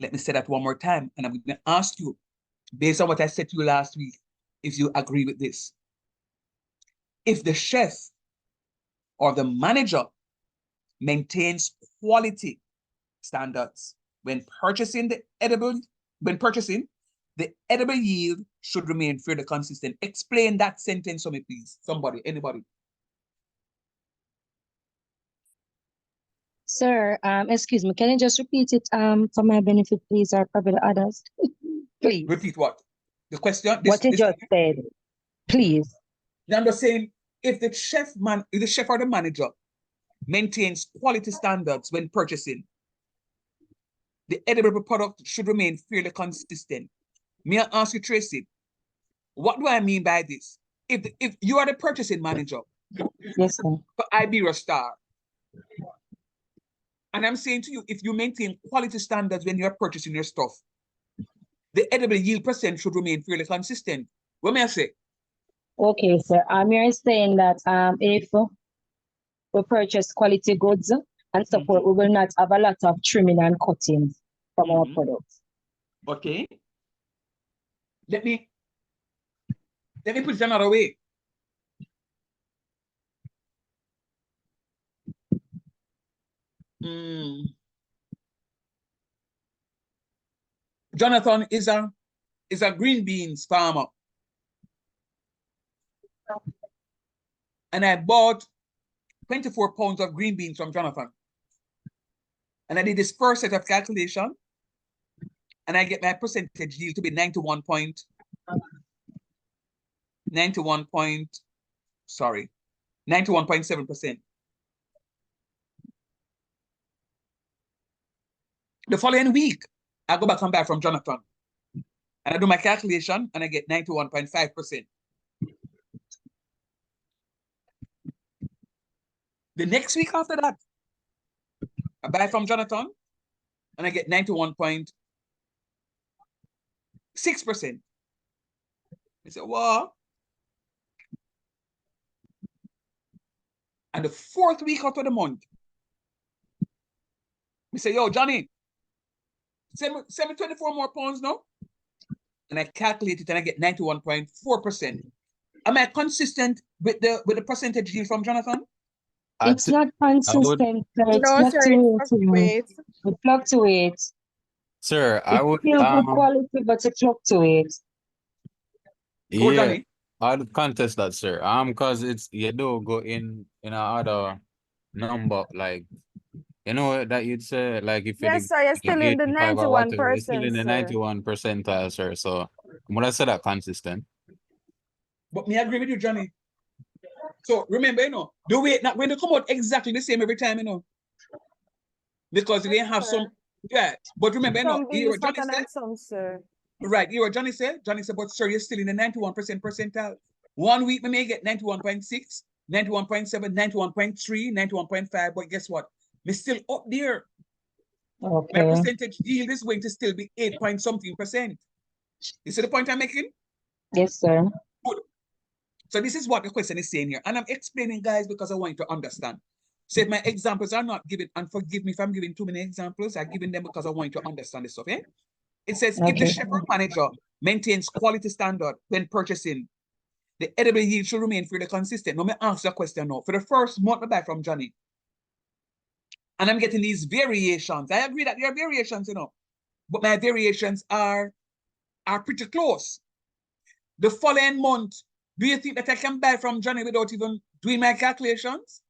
Let me say that one more time, and I'm going to ask you, based on what I said to you last week, if you agree with this. If the chef or the manager maintains quality standards when purchasing the edible yield should remain fairly consistent. Explain that sentence for me, please. Somebody, anybody. Sir, excuse me, can you just repeat it for my benefit, please, or probably the others? Please. Repeat what? The question? What you just said, please. I'm just saying, if the chef or the manager maintains quality standards when purchasing, the edible product should remain fairly consistent. May I ask you, Tracy, what do I mean by this? If you are the purchasing manager, yes, sir, for Iberia Star, and I'm saying to you, if you maintain quality standards when you're purchasing your stuff, the edible yield percent should remain fairly consistent. What may I say? Okay, sir. You're saying that if we purchase quality goods and support, we will not have a lot of trimming and cutting from our products. Okay. Let me put it another way. Jonathan is a green beans farmer. And I bought 24 pounds of green beans from Jonathan. And I did this first set of calculation. And I get my percentage yield to be 91.7%. The following week, I go back and buy from Jonathan. And I do my calculation and I get 91.5%. The next week after that, I buy from Jonathan and I get 91.6%. I said, what? And the fourth week out of the month, I say, yo, Johnny, send me 24 more pounds now. And I calculate it and I get 91.4%. Am I consistent with the percentage yield from Jonathan? It's not consistent, sir. It's No, sir, it fluctuates. It fluctuates. Sir, I would It's still good quality, but it fluctuates. yeah, I'd contest that, sir. Because it's you do go in another number, like you know that you'd say, like if Yes, sir, you're still in the 85 or whatever, you're still 91%, in the sir. 91 percentile, sir. So I'm gonna say that consistent. But me agree with you, Johnny. So remember, the weight not going to come out exactly the same every time, because they have some, but remember, Some you beans what Johnny fatter said? than some, sir. Right, you what Johnny said? Johnny said, but sir, you're still in the 91% percentile. 1 week we may get 91.6, 91.7, 91.3, 91.5, but guess what? We're still up there. Okay. My percentage yield is going to still be 8-point-something%. You see the point I'm making? Yes, sir. Good. So this is what the question is saying here. And I'm explaining, guys, because I want you to understand. So if my examples are not given, and forgive me if I'm giving too many examples, I'm giving them because I want you to understand this, okay? It says, if the chef or manager maintains quality standard when purchasing, the edible yield should remain fairly consistent. Now, let me ask you a question now. For the first month I buy from Johnny, and I'm getting these variations. I agree that there are variations, but my variations are pretty close. The following month, do you think that I can buy from Johnny without even doing my calculations?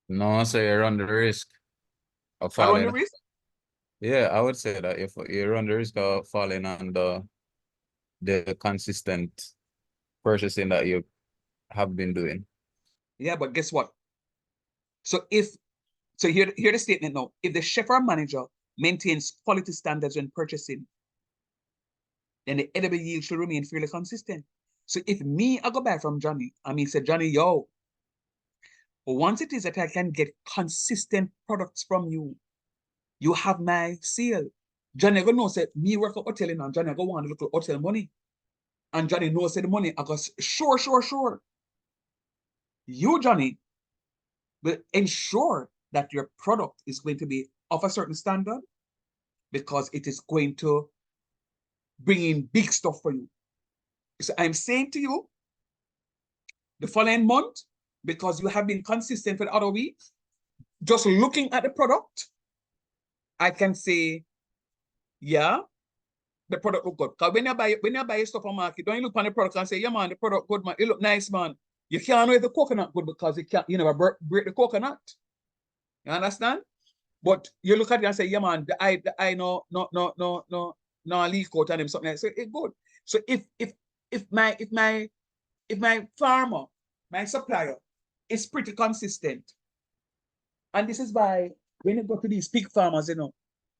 No, sir, you run the risk of I run falling. the risk? Yeah, I would say that if you run the risk of falling on the consistent purchasing that you have been doing. Yeah, but guess what? So here the statement now. If the chef or manager maintains quality standards when purchasing, then the edible yield should remain fairly consistent. So if I go buy from Johnny, say, Johnny, yo, once it is that I can get consistent products from you, you have my seal. Johnny go know say me work at hotel and Johnny go want a little hotel money. And Johnny knows say the money, I go, sure. You, Johnny, will ensure that your product is going to be of a certain standard because it is going to bring in big stuff for you. So I'm saying to you, the following month, because you have been consistent for the other weeks, just looking at the product, I can say, yeah, the product look good. Because when you buy stuff on market, don't you look on the product and say, yeah, man, the product good, man. It look nice, man. You can't know if the coconut good because you never break the coconut. You understand? But you look at it and say, yeah, man, the eye no leak out and them something like that. So it's good. So if my farmer, my supplier is pretty consistent, and this is why when you go to these pig farmers,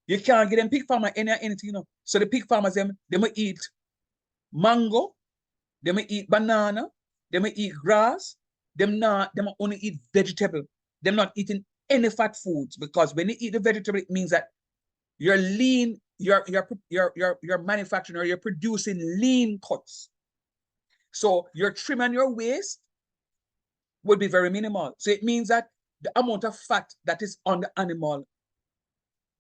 you can't get them pig farmer anything, So the pig farmers, they may eat mango, they may eat banana, they may eat grass, they only eat vegetable. They're not eating any fat foods, because when you eat the vegetable, it means that you're lean, you're manufacturing, or you're producing lean cuts. So your trim and your waste would be very minimal. So it means that the amount of fat that is on the animal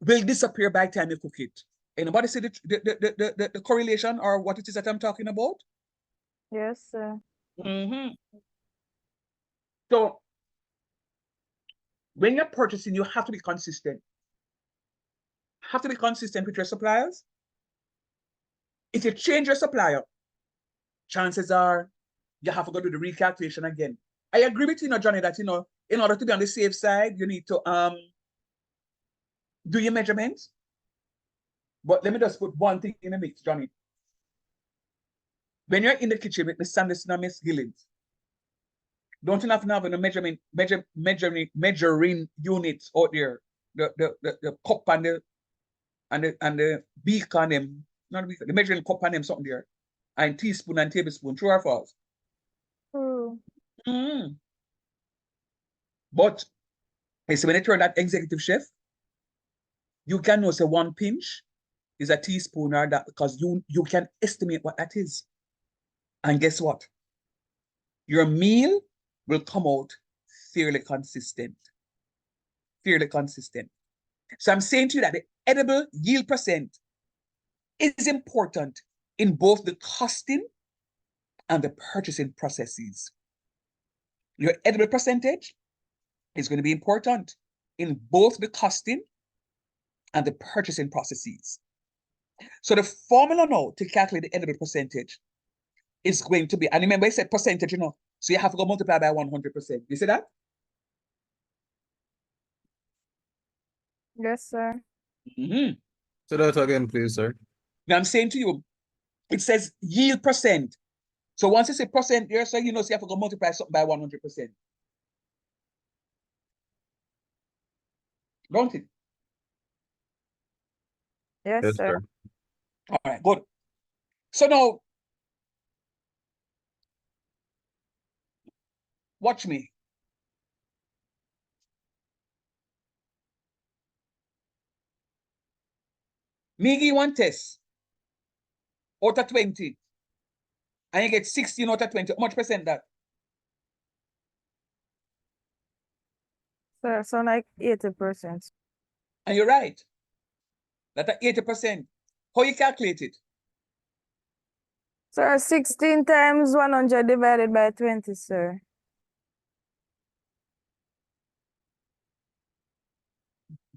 will disappear by the time you cook it. Anybody see the correlation or what it is that I'm talking about? Yes, sir. So when you're purchasing, you have to be consistent. Have to be consistent with your suppliers. If you change your supplier, chances are you have to go do the recalculation again. I agree with you, Johnny, that in order to be on the safe side, you need to do your measurements. But let me just put one thing in the mix, Johnny. When you're in the kitchen with Miss Sanderson and Miss Gillens, don't you have to have a measuring units out there? The cup and the beaker and them, not the beaker, the measuring cup and them something there, and teaspoon and tablespoon, true or false? True. But when you turn that executive chef, you can know say one pinch is a teaspoon or that, because you can estimate what that is. And guess what? Your meal will come out fairly consistent. Fairly consistent. So I'm saying to you that the edible yield percent is important in both the costing and the purchasing processes. Your edible percentage is going to be important in both the costing and the purchasing processes. So the formula now to calculate the edible percentage is going to be, and remember I said percentage, so you have to go multiply by 100%. You see that? Yes, sir. So that again, please, sir. Now I'm saying to you, it says yield percent. So once you say percent there, so you have to go multiply something by 100%. Don't it? Yes, sir. All right, good. So now, watch me. Me give you one test out of 20, and you get 16 out of 20. How much percent that? Sir, so like 80%. And you're right. That's 80%. How you calculate it? Sir, 16 times 100 divided by 20, sir.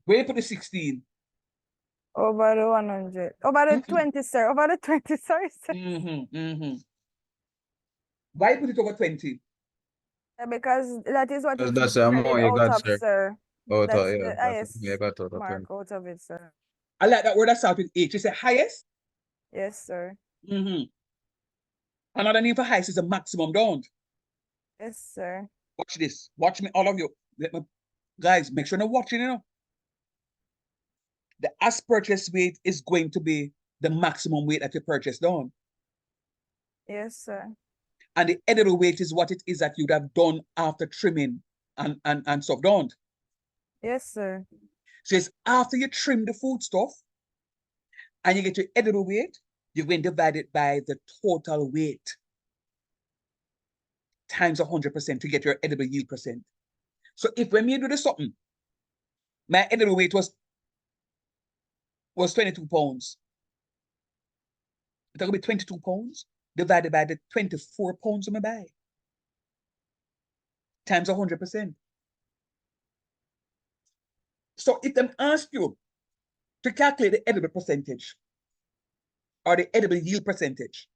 Where you put the 16? Over the 100. Over the 20, sir. Over the 20, sorry, sir. Why put it over 20? Because that is what it That's is the amount you out got, of, sir. sir. Out That's of, the yeah, highest you got out of mark 20. out of it, sir. I like that word that starts with H. You say highest. Yes, sir. Another name for highest is a maximum, don't? Yes, sir. Watch this. Watch me, all of you. Guys, make sure you're watching, you know. The as purchase weight is going to be the maximum weight that you purchase, don't? Yes, sir. And the edible weight is what it is that you'd have done after trimming and stuff, don't? Yes, sir. So it's after you trim the food stuff and you get your edible weight, you're going to divide it by the total weight times 100% to get your edible yield percent. So if when you do this something, my edible weight was 22 pounds. It's going to be 22 pounds divided by the 24 pounds of my buy times 100%. So if them ask you to calculate the edible percentage or the edible yield percentage,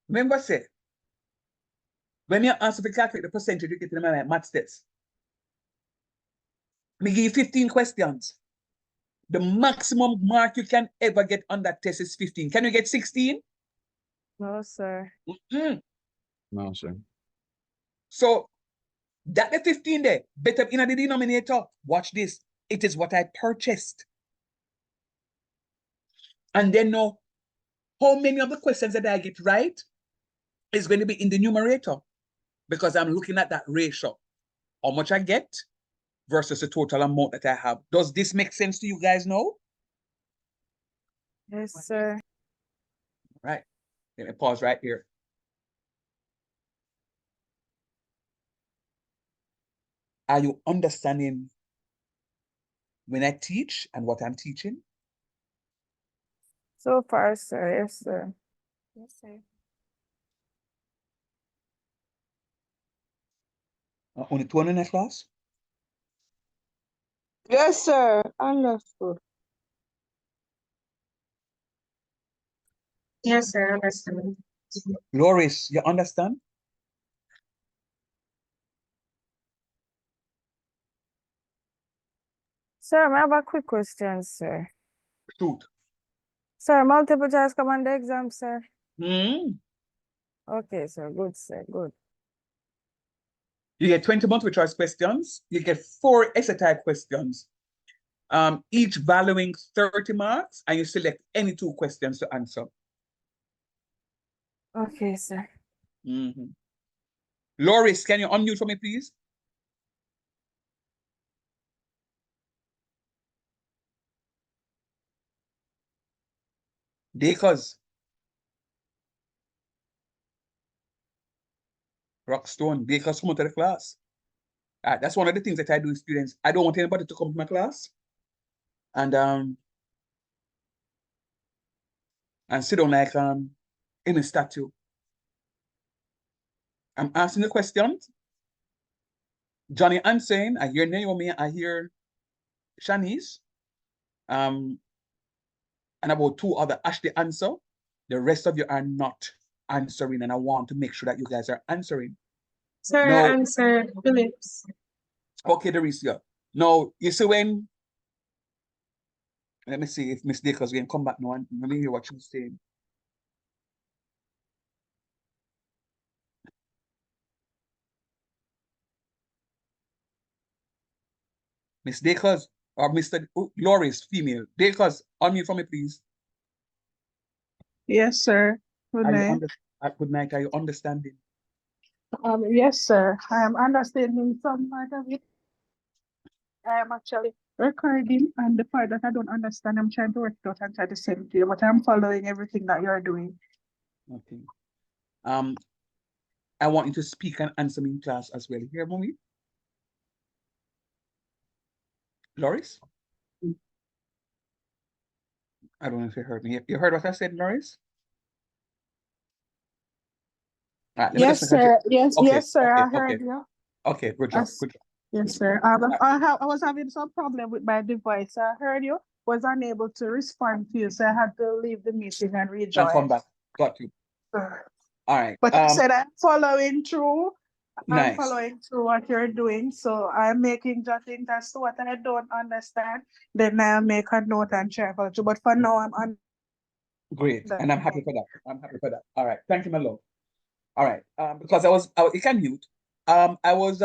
remember say, when you're asked to calculate the percentage you get in my math test, me give you 15 questions. The maximum mark you can ever get on that test is 15. Can you get 16? No, sir. No, sir. So that the 15 there, better in the denominator. Watch this. It is what I purchased. And then know how many of the questions that I get right is going to be in the numerator because I'm looking at that ratio. How much I get versus the total amount that I have. Does this make sense to you guys now? Yes, sir. Right. Let me pause right here. Are you understanding when I teach and what I'm teaching? So far, sir. Yes, sir. Yes, sir. Only two in the class? Yes, sir. Understood. Yes, sir, understand. Loris, you understand? Sir, I have a quick question, sir. Shoot. Sir, multiple choice come on the exam, sir. Hmm. Okay, sir. Good, sir. Good. You get 20 multiple choice questions. You get 4 essay type questions. Each valuing 30 marks, and you select any 2 questions to answer. Okay, sir. Loris, can you unmute for me, please? Dakers. Rockstone, Dakers, come to the class. That's one of the things that I do with students. I don't want anybody to come to my class and sit down like in a statue. I'm asking the questions. Johnny answering. I hear Naomi. I hear Shanice. And about 2 other Ashley answer. The rest of you are not answering, and I want to make sure that you guys are answering. Sir, No. answer Phillips. Okay, Daricia. Now, you see when, let me see if Miss Dakers can come back now and let me hear what she's saying. Miss Dakers or Mr. Loris, female. Dakers, unmute for me, please. Yes, sir. Good Are you night. good night. Are you understanding? Yes, sir. I am understanding some part of it. I am actually recording, and the part that I don't understand, I'm trying to work it out and try to send it to you, but I'm following everything that you're doing. Okay. I want you to speak and answer me in class as well. Hear me? Loris? I don't know if you heard me. You heard what I said, Loris? Let me Yes, just make a- sir. Yes, Okay, yes, sir. okay, I heard okay. you. Okay, good job. Yes. Good job. Yes, sir. I was having some problem with my device. I heard you, was unable to respond to you, so I had to leave the meeting and And rejoin. come back. Got you. Sir. All right. But I said I'm following through, I'm Nice. following through what you're doing, so I'm making judgment as to what I don't understand. Then I'll make a note and share for you. But for now, I'm on. Great. that And I'm happy for that. I'm happy for that. All right. Thank you, my love. All right. Because you can mute. I was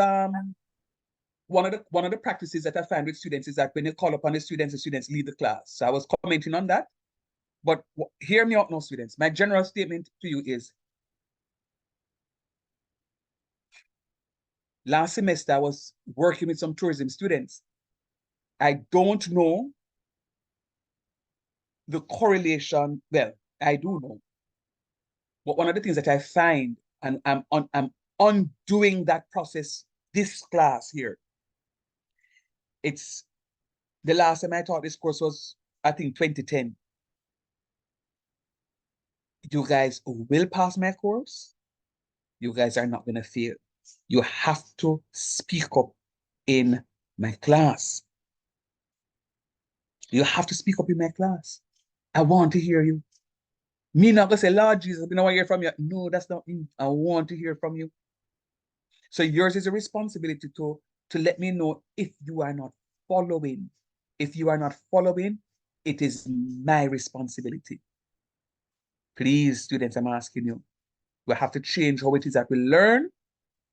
one of the practices that I find with students is that when you call upon the students leave the class. So I was commenting on that. But hear me out now, students. My general statement to you is, last semester I was working with some tourism students. I don't know the correlation. Well, I do know. But one of the things that I find, and I'm undoing that process this class here. It's the last time I taught this course was, I think, 2010. You guys will pass my course. You guys are not going to fail. You have to speak up in my class. You have to speak up in my class. I want to hear you. Me not gonna say, Lord Jesus, I don't want to hear from you. No, that's not me. I want to hear from you. So yours is a responsibility to let me know if you are not following. If you are not following, it is my responsibility. Please, students, I'm asking you. We have to change how it is that we learn.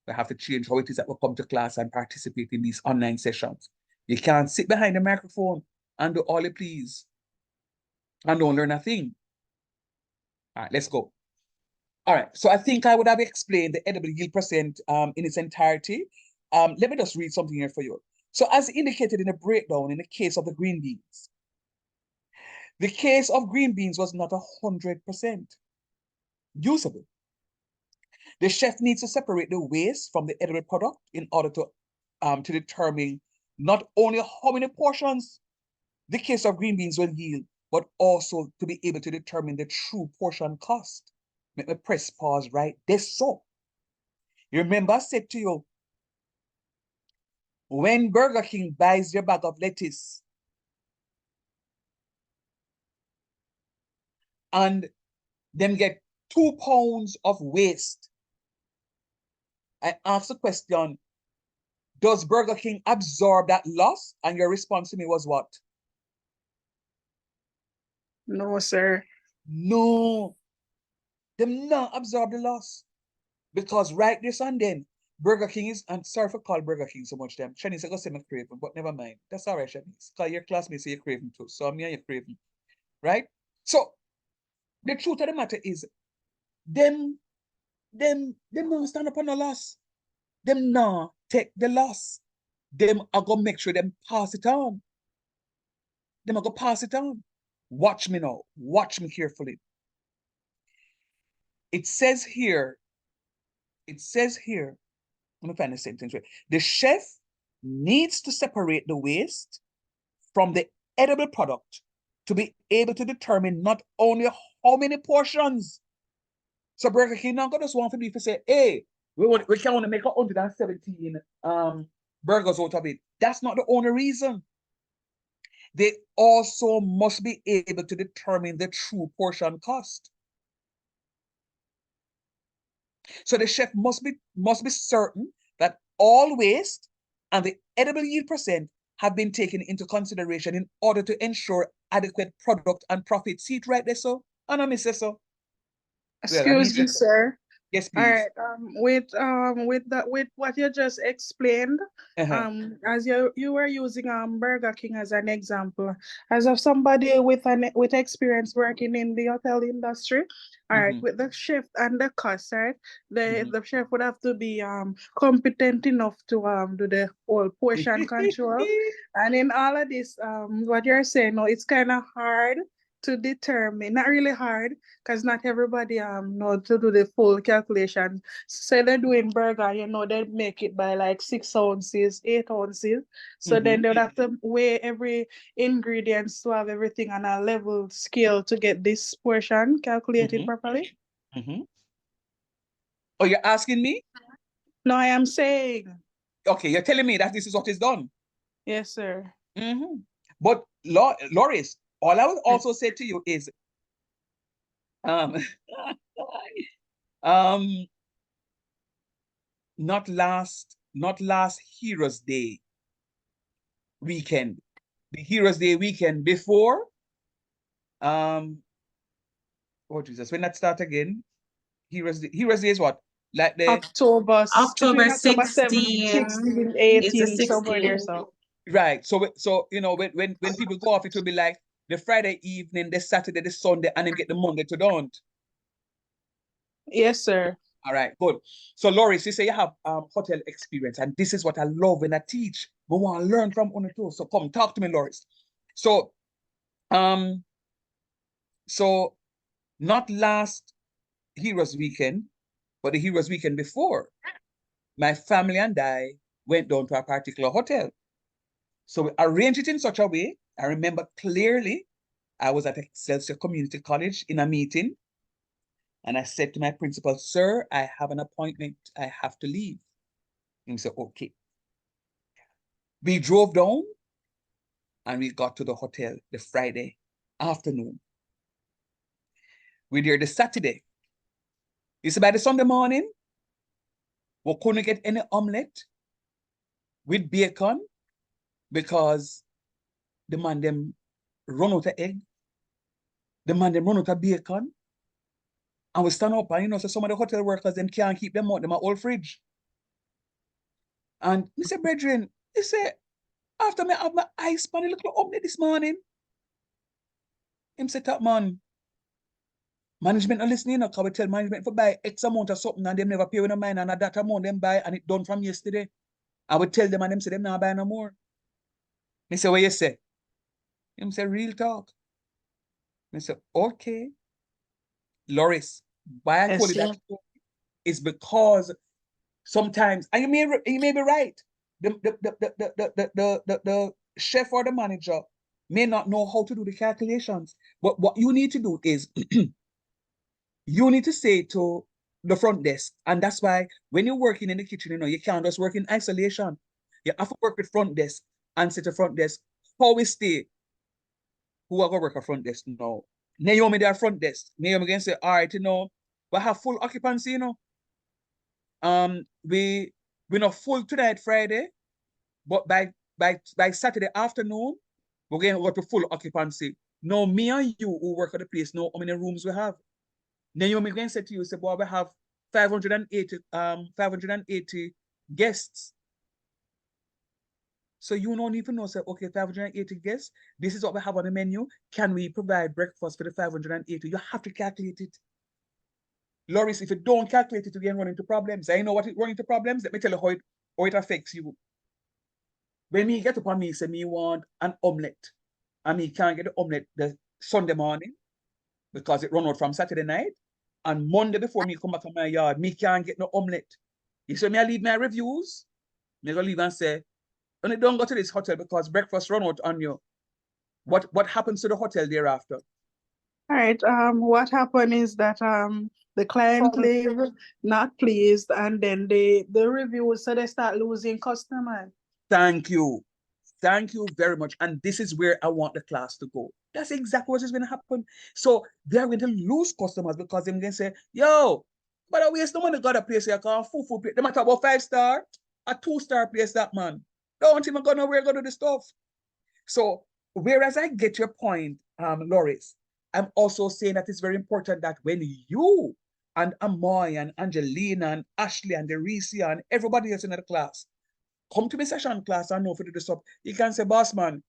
We have to change how it is that we come to class and participate in these online sessions. You can't sit behind the microphone and do all you please and don't learn a thing. All right, let's go. All right, so I think I would have explained the edible yield percent in its entirety. Let me just read something here for you. So as indicated in the breakdown in the case of the green beans, the case of green beans was not 100% usable. The chef needs to separate the waste from the edible product in order to determine not only how many portions the case of green beans will yield, but also to be able to determine the true portion cost. Let me press pause right this. So you remember I said to you, when Burger King buys your bag of lettuce and them get 2 pounds of waste, I asked the question, does Burger King absorb that loss? And your response to me was what? No, sir. No, them not absorb the loss. Because right this and then, Burger King is, and sorry for calling Burger King so much them. Shanice, I got say me craving, but never mind. That's all right, Shanice. Because your classmates say you're craving too. So me and you craving. Right? So the truth of the matter is, them not stand up on the loss. Them not take the loss. Them are gonna make sure them pass it on. Them are gonna pass it on. Watch me now. Watch me carefully. It says here, let me find the sentence right. The chef needs to separate the waste from the edible product to be able to determine not only how many portions. So Burger King not gonna just want for me to say, hey, we can only make 117 burgers out of it. That's not the only reason. They also must be able to determine the true portion cost. So the chef must be certain that all waste and the edible yield percent have been taken into consideration in order to ensure adequate product and profit. See it right there, so? And I miss it, so. Excuse me, sir. Yes, All please. right. With what you just explained, as you were using Burger King as an example, as of somebody with experience working in the hotel industry, all right, with the chef and the cost, right? The chef would have to be competent enough to do the whole portion control. And in all of this, what you're saying, no, it's kind of hard to determine, not really hard, because not everybody know to do the full calculation. Say they're doing burger, they make it by like 6 ounces, 8 ounces. So then they would have to weigh every ingredients to have everything on a level scale to get this portion calculated properly. Oh, you're asking me? No, I am saying. Okay, you're telling me that this is what is done. Yes, sir. But Loris, all I would also say to you is, not last Heroes Day weekend. The Heroes Day weekend before. Oh Jesus, when that start again? Heroes Day is what? Like the October October between October 16 16, is the 18, somewhere there. 16th. So right. So you know when people go off, it will be like the Friday evening, the Saturday, the Sunday, and then get the Monday to don't. yes, sir. All right, good. So Loris, you say you have hotel experience, and this is what I love when I teach. We want to learn from on too. So come talk to me, Loris. So so not last Heroes weekend, but the Heroes weekend before, my family and I went down to a particular hotel. So we arranged it in such a way. I remember clearly, I was at Excelsior Community College in a meeting, and I said to my principal, "Sir, I have an appointment. I have to leave." And he said, "Okay." We drove down and we got to the hotel the Friday afternoon. We there the Saturday. It's by the Sunday morning, we couldn't get any omelette with bacon because the man them run out of egg. The man them run out of bacon. And we stand up and so some of the hotel workers them can't keep them out, them old fridge. And Mr. Brethren, he said, after me have my ice pan a little omelette this morning. Him say, "Top man, management are listening, because we tell management for buy X amount of something and them never pay with no mind and at that amount them buy and it done from yesterday. I would tell them and them say them not buy no more." Me say, "What you say?" Him say, "Real talk." Me say, "Okay." Loris, why I Yes, told you sir. that is because sometimes, and you may be right. The chef or the manager may not know how to do the calculations. But what you need to do is you need to say to the front desk, and that's why when you're working in the kitchen, you can't just work in isolation. You have to work with front desk and say to front desk, "How we stay? Who are gonna work at front desk now?" Naomi there front desk. Naomi can say, "All right, we have full occupancy, we're not full tonight, Friday, but by Saturday afternoon, we're going to go to full occupancy. Now, me and you who work at the place know how many rooms we have. Then you can say to you, say, "Boy, we have 580 guests." So you don't even know, say, "Okay, 580 guests. This is what we have on the menu. Can we provide breakfast for the 580? You have to calculate it. Loris, if you don't calculate it, you can run into problems. I know what it run into problems. Let me tell you how it affects you. When me get up on me, say me want an omelette. And me can't get the omelette the Sunday morning because it run out from Saturday night. And Monday before me come back to my yard, me can't get no omelette. You see me I leave my reviews, me go leave and say, "Only don't go to this hotel because breakfast run out on you." What happens to the hotel thereafter? All right. What happened is that the client leave not pleased, and then the reviews, so they start losing customers. Thank you. Thank you very much. And this is where I want the class to go. That's exactly what is going to happen. So they're going to lose customers because they're going to say, "Yo, but I waste no money got a place here, called full place. They might talk about 5-star, a 2-star place, that man. Don't even go nowhere, go to the stuff." So whereas I get your point, Loris, I'm also saying that it's very important that when you and Amoy and Angelina and Ashley and Derisia and everybody else in the class come to my session class and know for the stuff, you can say, "Boss man,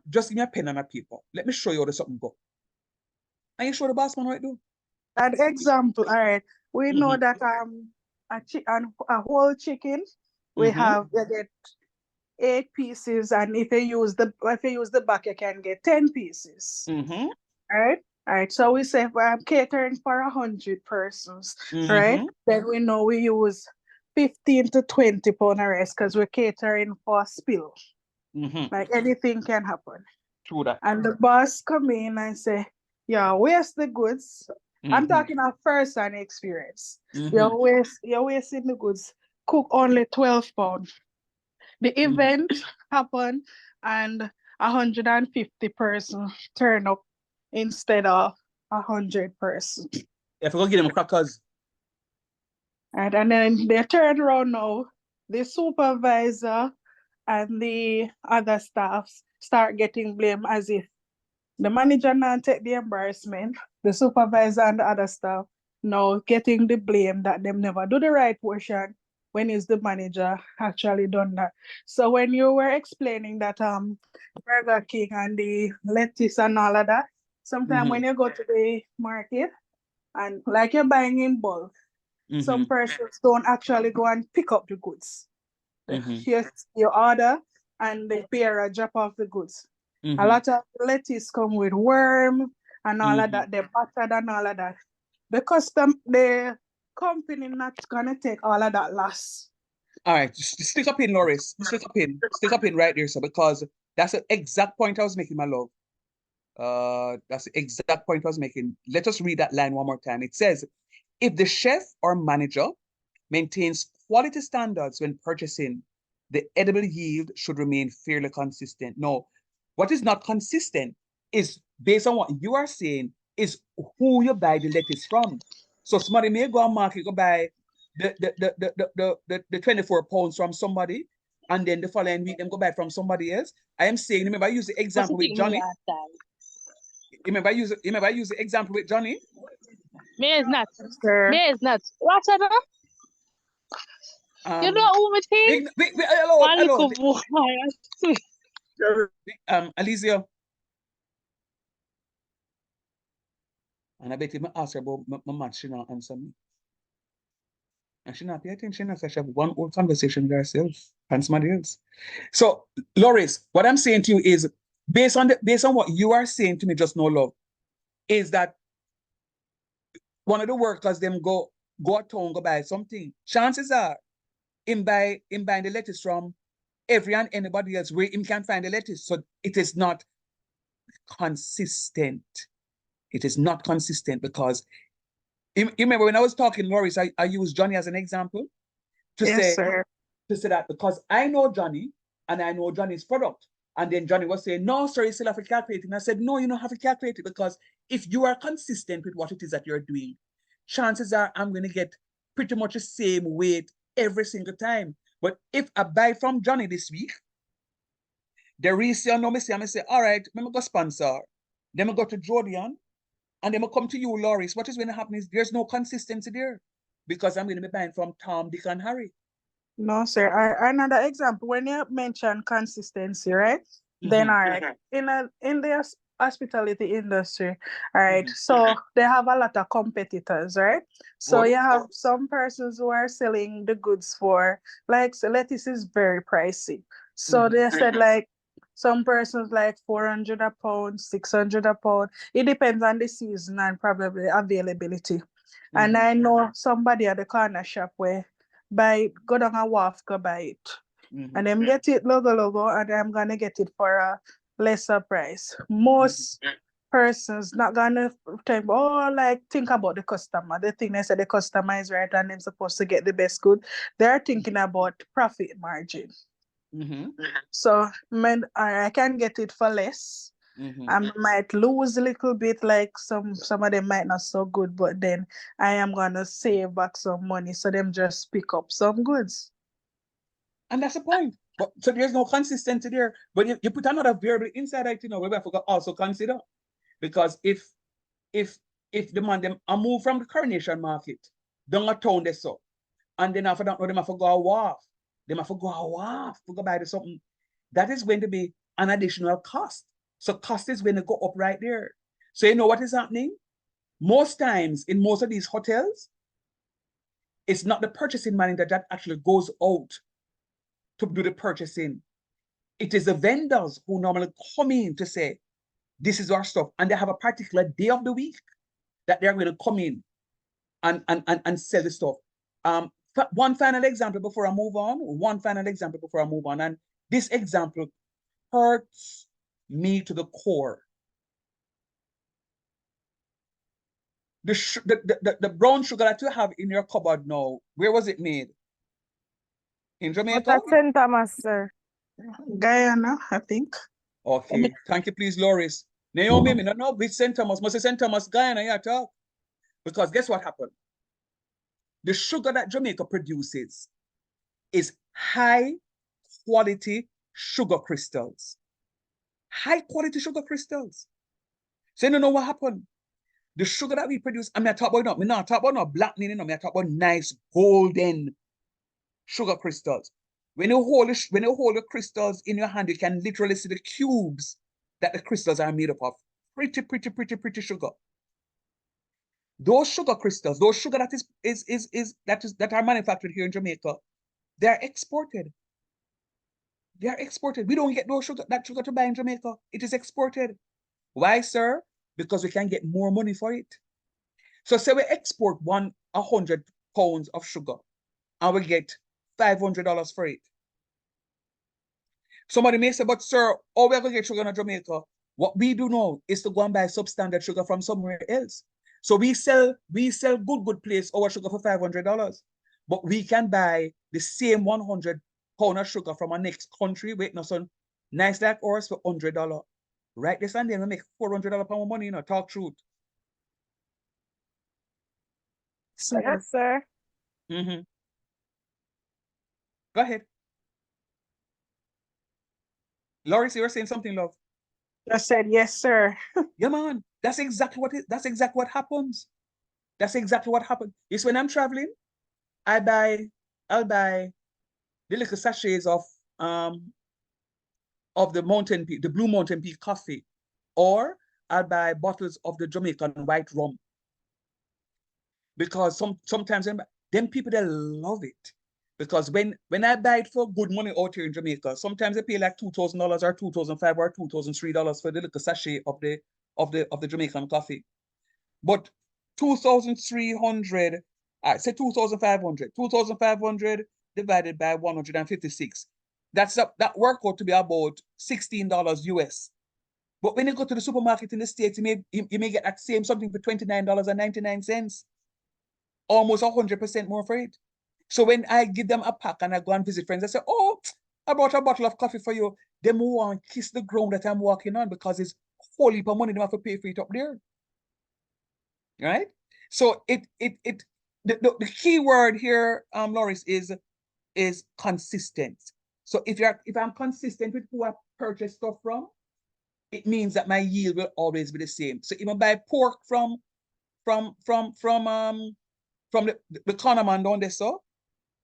just give me a pen and a paper. Let me show you how the something go." And you show the boss man what it do. An example, all right. We know Mhm. that a whole chicken, we Mhm. get 8 pieces, and if you use the back, you can get 10 pieces. Mhm. Right? All right. So we say if I'm catering for 100 persons, right? Mhm. Then we know we use 15 to 20 pound of rice because we're catering for a spill. Mhm. Like anything can happen. True that. And the boss come in and say, "Yeah, where's the goods?" I'm Mhm. talking of first-hand experience. Mhm. You're wasting the goods. Cook only 12 pounds. The Mhm. event happened and 150 person turn up instead of 100 person. If we go give them crackers. Right, and then they turn around now, the supervisor and the other staffs start getting blamed as if the manager now take the embarrassment, the supervisor and the other staff now getting the blame that them never do the right portion when is the manager actually done that. So when you were explaining that Burger King and the lettuce and all of that, sometimes when you go to the market and like you're buying in bulk, some persons don't actually go and pick up the goods. You order and the pair drop off the goods. A lot of lettuce come with worm and all of that, they're battered and all of that. The company not gonna take all of that loss. All right, stick up in, Loris. Stick up in right there, sir, because that's the exact point I was making, my love. That's the exact point I was making. Let us read that line one more time. It says, if the chef or manager maintains quality standards when purchasing, the edible yield should remain fairly consistent. No, what is not consistent is based on what you are saying is who you buy the lettuce from. So somebody may go on market, go buy the 24 pounds from somebody, and then the following week them go buy from somebody else. I am saying, remember I use the example with Johnny. Remember I use the example with Johnny. Me is not. Sure. Me is not. Whatever. You know who it is? Hello. Hello. Alicia. And I bet if I ask her about my match, she not answer me. And she not pay attention, so she have one old conversation with herself and somebody else. So, Loris, what I'm saying to you is, based on what you are saying to me just now, love, is that one of the workers them go out town, go buy something. Chances are, him buying the lettuce from every and anybody else where him can find the lettuce. So it is not consistent. It is not consistent because you remember when I was talking, Loris, I used Johnny as an example to say that because I know Johnny and I know Johnny's product. And then Johnny was saying, no, sir, you still have to calculate it. And I said, no, you don't have to calculate it because if you are consistent with what it is that you're doing, chances are I'm going to get pretty much the same weight every single time. But if I buy from Johnny this week, the resale no me say, all right, let me go sponsor. Then I go to Jordan, and then I come to you, Loris. What is going to happen is there's no consistency there because I'm going to be buying from Tom, Dick, and Harry. No, sir. Another example, when you mention consistency, right? Then all right, in the hospitality industry, all right, so they have a lot of competitors, right? So you have some persons who are selling the goods for, like, so lettuce is very pricey. So they said like some persons like 400 a pound, 600 a pound. It depends on the season and probably availability. And I know somebody at the corner shop where go down a wharf, go buy it. And then get it logo, and I'm gonna get it for a lesser price. Most persons not gonna think about the customer. They think they say the customer is right and they're supposed to get the best good. They're thinking about profit margin. So I can get it for less. I might lose a little bit, like some of them might not so good, but then I am gonna save back some money, so them just pick up some goods. And that's the point. But so there's no consistency there. But you put another variable inside it, we have to also consider. Because if the man them a move from the Coronation Market down a town they so, and then after that, them have to go a wharf. Them have to go a wharf to go buy the something. That is going to be an additional cost. So cost is going to go up right there. So you know what is happening? Most times in most of these hotels, it's not the purchasing manager that actually goes out to do the purchasing. It is the vendors who normally come in to say, this is our stuff. And they have a particular day of the week that they're going to come in and sell the stuff. One final example before I move on. And this example hurts me to the core. The brown sugar that you have in your cupboard now, where was it made? In Jamaica? St. Thomas, sir. Guyana, I think. Okay, thank you, please, Loris. Naomi, me not know which St. Thomas. Must say St. Thomas, Guyana, yeah, talk. Because guess what happened? the sugar that Jamaica produces is high quality sugar crystals. High quality sugar crystals. So you know what happened? The sugar that we produce, I'm not talking about not talking about no blackening, I'm talking about nice golden sugar crystals. When you hold the crystals in your hand, you can literally see the cubes that the crystals are made up of. Pretty sugar. Those sugar crystals, those sugar that are manufactured here in Jamaica, they're exported. They are exported. We don't get that sugar to buy in Jamaica. It is exported. Why, sir? Because we can get more money for it. So say we export 100 pounds of sugar and we get $500 for it. Somebody may say, but sir, how we are going to get sugar in Jamaica? What we do now is to go and buy substandard sugar from somewhere else. So we sell good place our sugar for $500, but we can buy the same 100 pound of sugar from our next country, waiting on some nice like ours for $100. Right this and then we make $400 pound money, talk truth. Sir, Yes, sir. Mm-hmm. Go ahead. Laurie, you were saying something, love. just said yes, sir. Yeah, man. That's exactly what happens. That's exactly what happens. It's when I'm traveling, I'll buy the little sachets of the Mountain Peak, the Blue Mountain Peak coffee, or I'll buy bottles of the Jamaican white rum. Because sometimes them people, they love it. Because when I buy it for good money out here in Jamaica, sometimes they pay like $2,000 or $2,500 or $2,300 for the little sachet of the Jamaican coffee. But 2,300, I say 2,500 divided by 156. That work out to be about $16 US. But when you go to the supermarket in the States, you may get that same something for $29.99. Almost 100% more for it. So when I give them a pack and I go and visit friends, I say, oh, I brought a bottle of coffee for you. Them want to kiss the ground that I'm walking on because it's whole heap of money they have to pay for it up there. Right? So the key word here, Loris, is consistent. So if I'm consistent with who I purchase stuff from, it means that my yield will always be the same. So if I buy pork from the corner man down there, so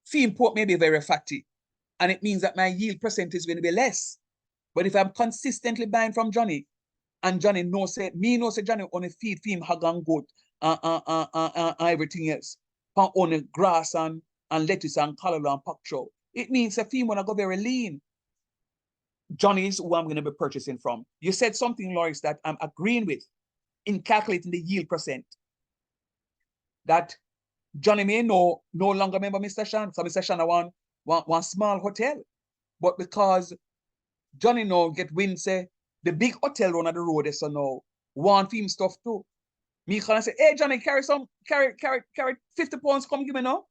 feed pork may be very fatty, and it means that my yield percent is going to be less. But if I'm consistently buying from Johnny, and Johnny knows Johnny only feed him hog and goat and everything else, on grass and lettuce and collard and pak chow, it means that him wanna go very lean. Johnny is who I'm going to be purchasing from. You said something, Loris, that I'm agreeing with in calculating the yield percent. That Johnny may no longer remember Mr. Shan. So Mr. Shan one small hotel. But because Johnny now get wind, say, the big hotel run at the road is so now want him stuff too. Me can say, hey Johnny, carry 50 pounds, come give me now.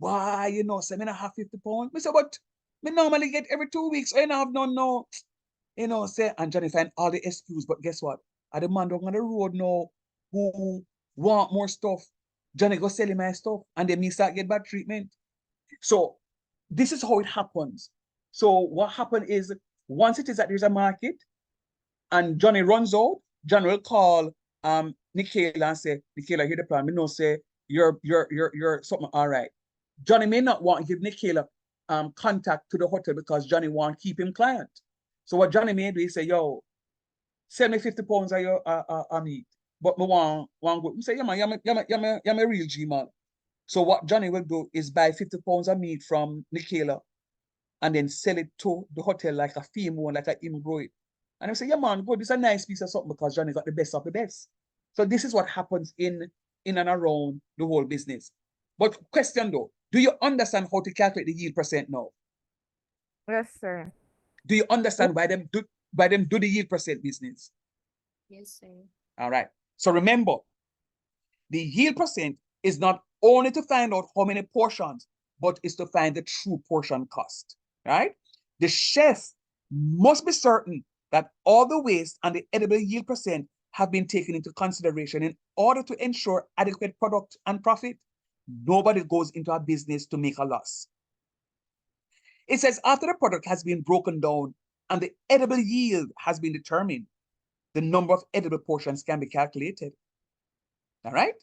Why, say me not have 50 pounds. Me say, but me normally get every 2 weeks. I don't have no. Say, and Johnny find all the excuse, but guess what? I the man down on the road now who want more stuff. Johnny go sell him my stuff, and then me start get bad treatment. So this is how it happens. So what happened is, once it is that there's a market and Johnny runs out, Johnny will call Nikhila and say, Nikhila, hear the plan. Me know say you're something all right. Johnny may not want to give Nikhila contact to the hotel because Johnny want to keep him client. So what Johnny may do is say, yo, send me 50 pounds of your meat. But me want go. Me say, yeah man, you're a real G man. So what Johnny will do is buy 50 pounds of meat from Nikhila and then sell it to the hotel like a female, like a him grow it. And I say, yeah man, good, this is a nice piece of something because Johnny got the best of the best. So this is what happens in and around the whole business. But question though, do you understand how to calculate the yield percent now? Yes, sir. Do you understand why them do the yield percent business? Yes, sir. All right. So remember, the yield percent is not only to find out how many portions, but is to find the true portion cost, right? The chef must be certain that all the waste and the edible yield percent have been taken into consideration in order to ensure adequate product and profit. Nobody goes into a business to make a loss. It says after the product has been broken down and the edible yield has been determined, the number of edible portions can be calculated. All right.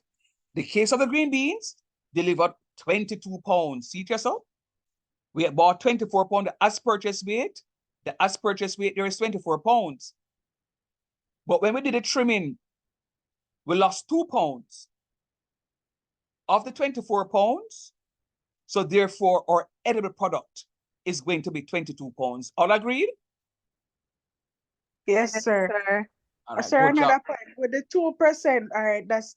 The case of the green beans delivered 22 pounds. See it yourself? We bought 24 pounds. The as purchase weight, there is 24 pounds. But when we did the trimming, we lost 2 pounds of the 24 pounds. So therefore, our edible product is going to be 22 pounds. All agreed? Yes, sir. Sir. All right, Sir, good another job. point with the 2%, all right, that's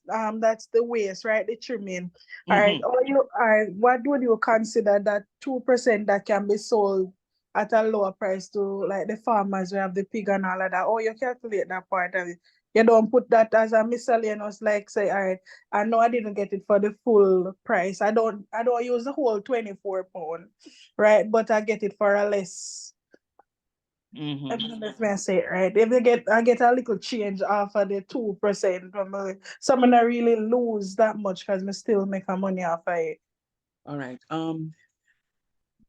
the waste, right? The trimming. All right, what would you consider that 2% that can be sold at a lower price to like the farmers who have the pig and all of that? Or you calculate that part of it. You don't put that as a miscellaneous, like say, all right, I know I didn't get it for the full price. I don't use the whole 24 pound, right? But I get it for a less. If I say it right, if I get a little change off of the 2%, so I'm not really lose that much because I still make a money off of it. All right.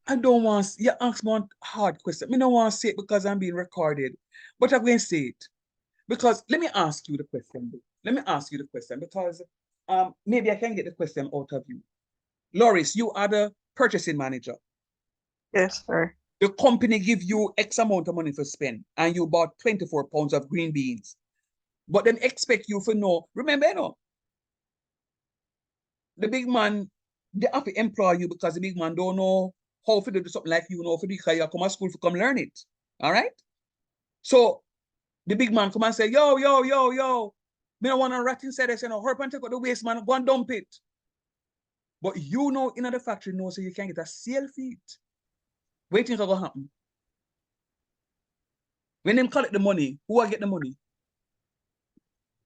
I don't want you ask me one hard question. I don't want to say it because I'm being recorded, but I'm going to say it because let me ask you the question. Let me ask you the question because maybe I can get the question out of you. Loris, you are the purchasing manager. Yes, sir. The company give you X amount of money to spend, and you bought 24 pounds of green beans. But then expect you to know, remember, you know, the big man, they have to employ you because the big man don't know how to do something like you know, for because you come to school to come learn it. All right? So the big man come and say, yo, me don't want to rat inside this, you know, hurry and take out the waste, man, go and dump it. But you know, in the factory, know, so you can get a sale feet. What do you think will happen? When them collect the money, who will get the money?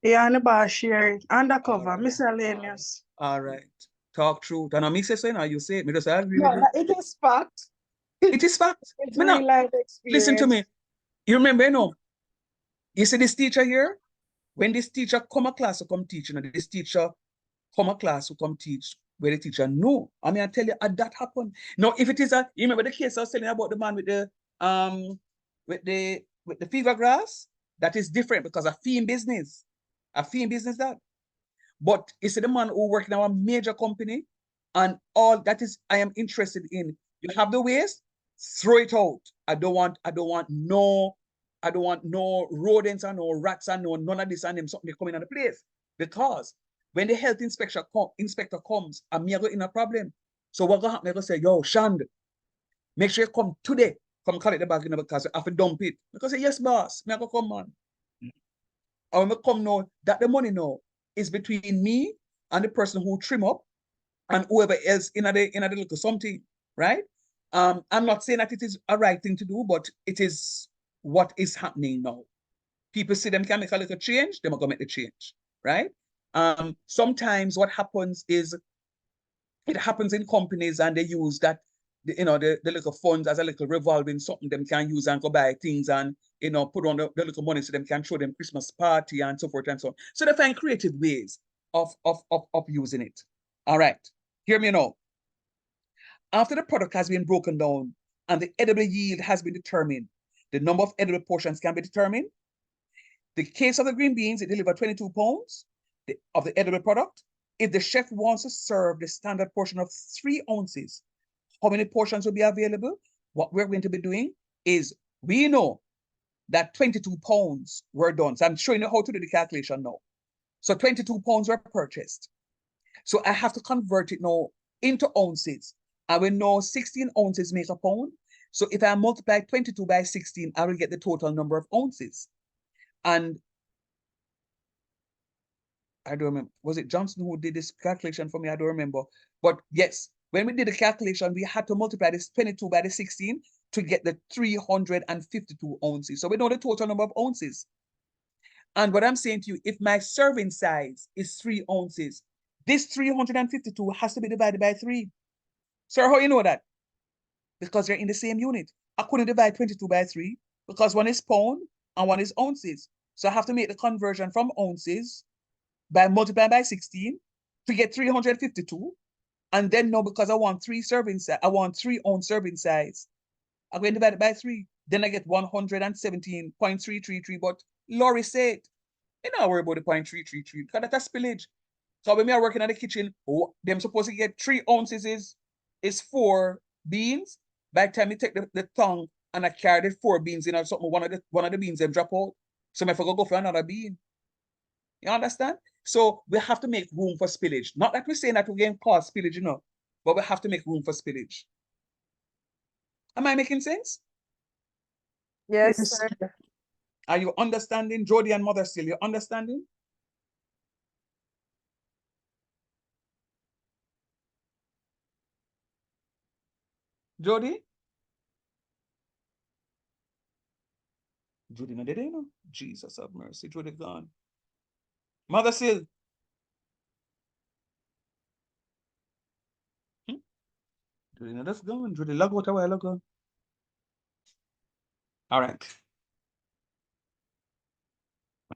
Yeah, and the bar share it. Undercover, miscellaneous. All right. Talk truth. And I me say so, now you say it. Me just agree with No, you. it is fact. It is fact. It's Me real not, life experience. listen to me. You remember, you know, you see this teacher here? When this teacher come a class to come teach, you know, this teacher come a class to come teach where the teacher know. I mean, I tell you, that happened. Now, if it is you remember the case I was telling you about the man with the fever grass? That is different because a fee in business. A fee in business that. But it's the man who work in our major company, and all that is I am interested in. You have the waste, throw it out. I don't want no rodents and no rats and no none of this and them something coming in the place. Because when the health inspector comes, I'm going in a problem. So what gonna happen? They're gonna say, yo, Shand, make sure you come today. Come collect the bag, you know, because I have to dump it. Because say, yes, boss, me I go come, man. And when I come now, that the money now is between me and the person who trim up and whoever else in the little something, right? I'm not saying that it is a right thing to do, but it is what is happening now. People see them can make a little change, they're gonna make the change, right? Sometimes what happens is it happens in companies and they use that the little funds as a little revolving something them can use and go buy things and put on the little money so them can show them Christmas party and so forth and so on. So they find creative ways of using it. All right, hear me now. After the product has been broken down and the edible yield has been determined, the number of edible portions can be determined. The case of the green beans, it delivered 22 pounds of the edible product. If the chef wants to serve the standard portion of 3 ounces, how many portions will be available? What we're going to be doing is we know that 22 pounds were done. So I'm showing you how to do the calculation now. So 22 pounds were purchased. So I have to convert it now into ounces. I will know 16 ounces make a pound. So if I multiply 22 by 16, I will get the total number of ounces. And I don't remember. Was it Johnson who did this calculation for me? I don't remember. But yes, when we did the calculation, we had to multiply this 22 by the 16 to get the 352 ounces. So we know the total number of ounces. And what I'm saying to you, if my serving size is 3 ounces, this 352 has to be divided by 3. Sir, how you know that? Because they're in the same unit. I couldn't divide 22 by 3 because one is pound and one is ounces. So I have to make the conversion from ounces by multiplying by 16 to get 352. And then now, because I want 3 serving size, I want 3 ounce serving size, I'm going to divide it by 3. Then I get 117.333. But Laurie said, you know, worry about the 0.333 because that's a spillage. So when we are working at the kitchen, them supposed to get 3 ounces is 4 beans. By the time you take the tongue and I carry the 4 beans in or something, one of the beans them drop out. So I forgot go for another bean. You understand? So we have to make room for spillage. Not that we're saying that we're getting cause spillage, you know, but we have to make room for spillage. Am I making sense? Yes, Yes, sir. sir. Are you understanding? Jody and Mother still, you understanding? Jody? Jody, no, they didn't know. Jesus have mercy. Jody gone. Mother still. Jody, no, that's gone. Jody, log out a while ago. All right.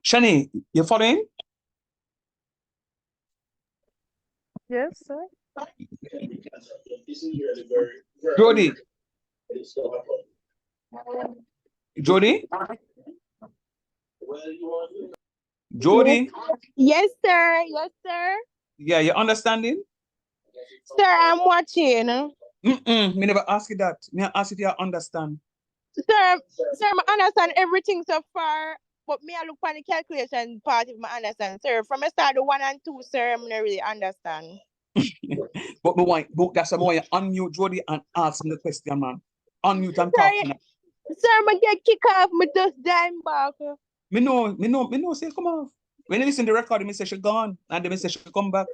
Shani, you following? Yes, sir. Jody. Jody? Jody? Yes, sir. Yes, sir. Yeah, you understanding? Sir, I'm watching. Me never ask you that. Me ask if you understand. Sir, I understand everything so far, but me I look for the calculation part if I understand, sir. From the start, the 1 and 2, sir, I'm not really understand. But that's why you unmute Jody and ask me the question, man. Unmute and Sir, talk to me. sir, I get kick off, me just dime back. Me know, say come off. When you listen to the record, me say she gone, and then me say she come back.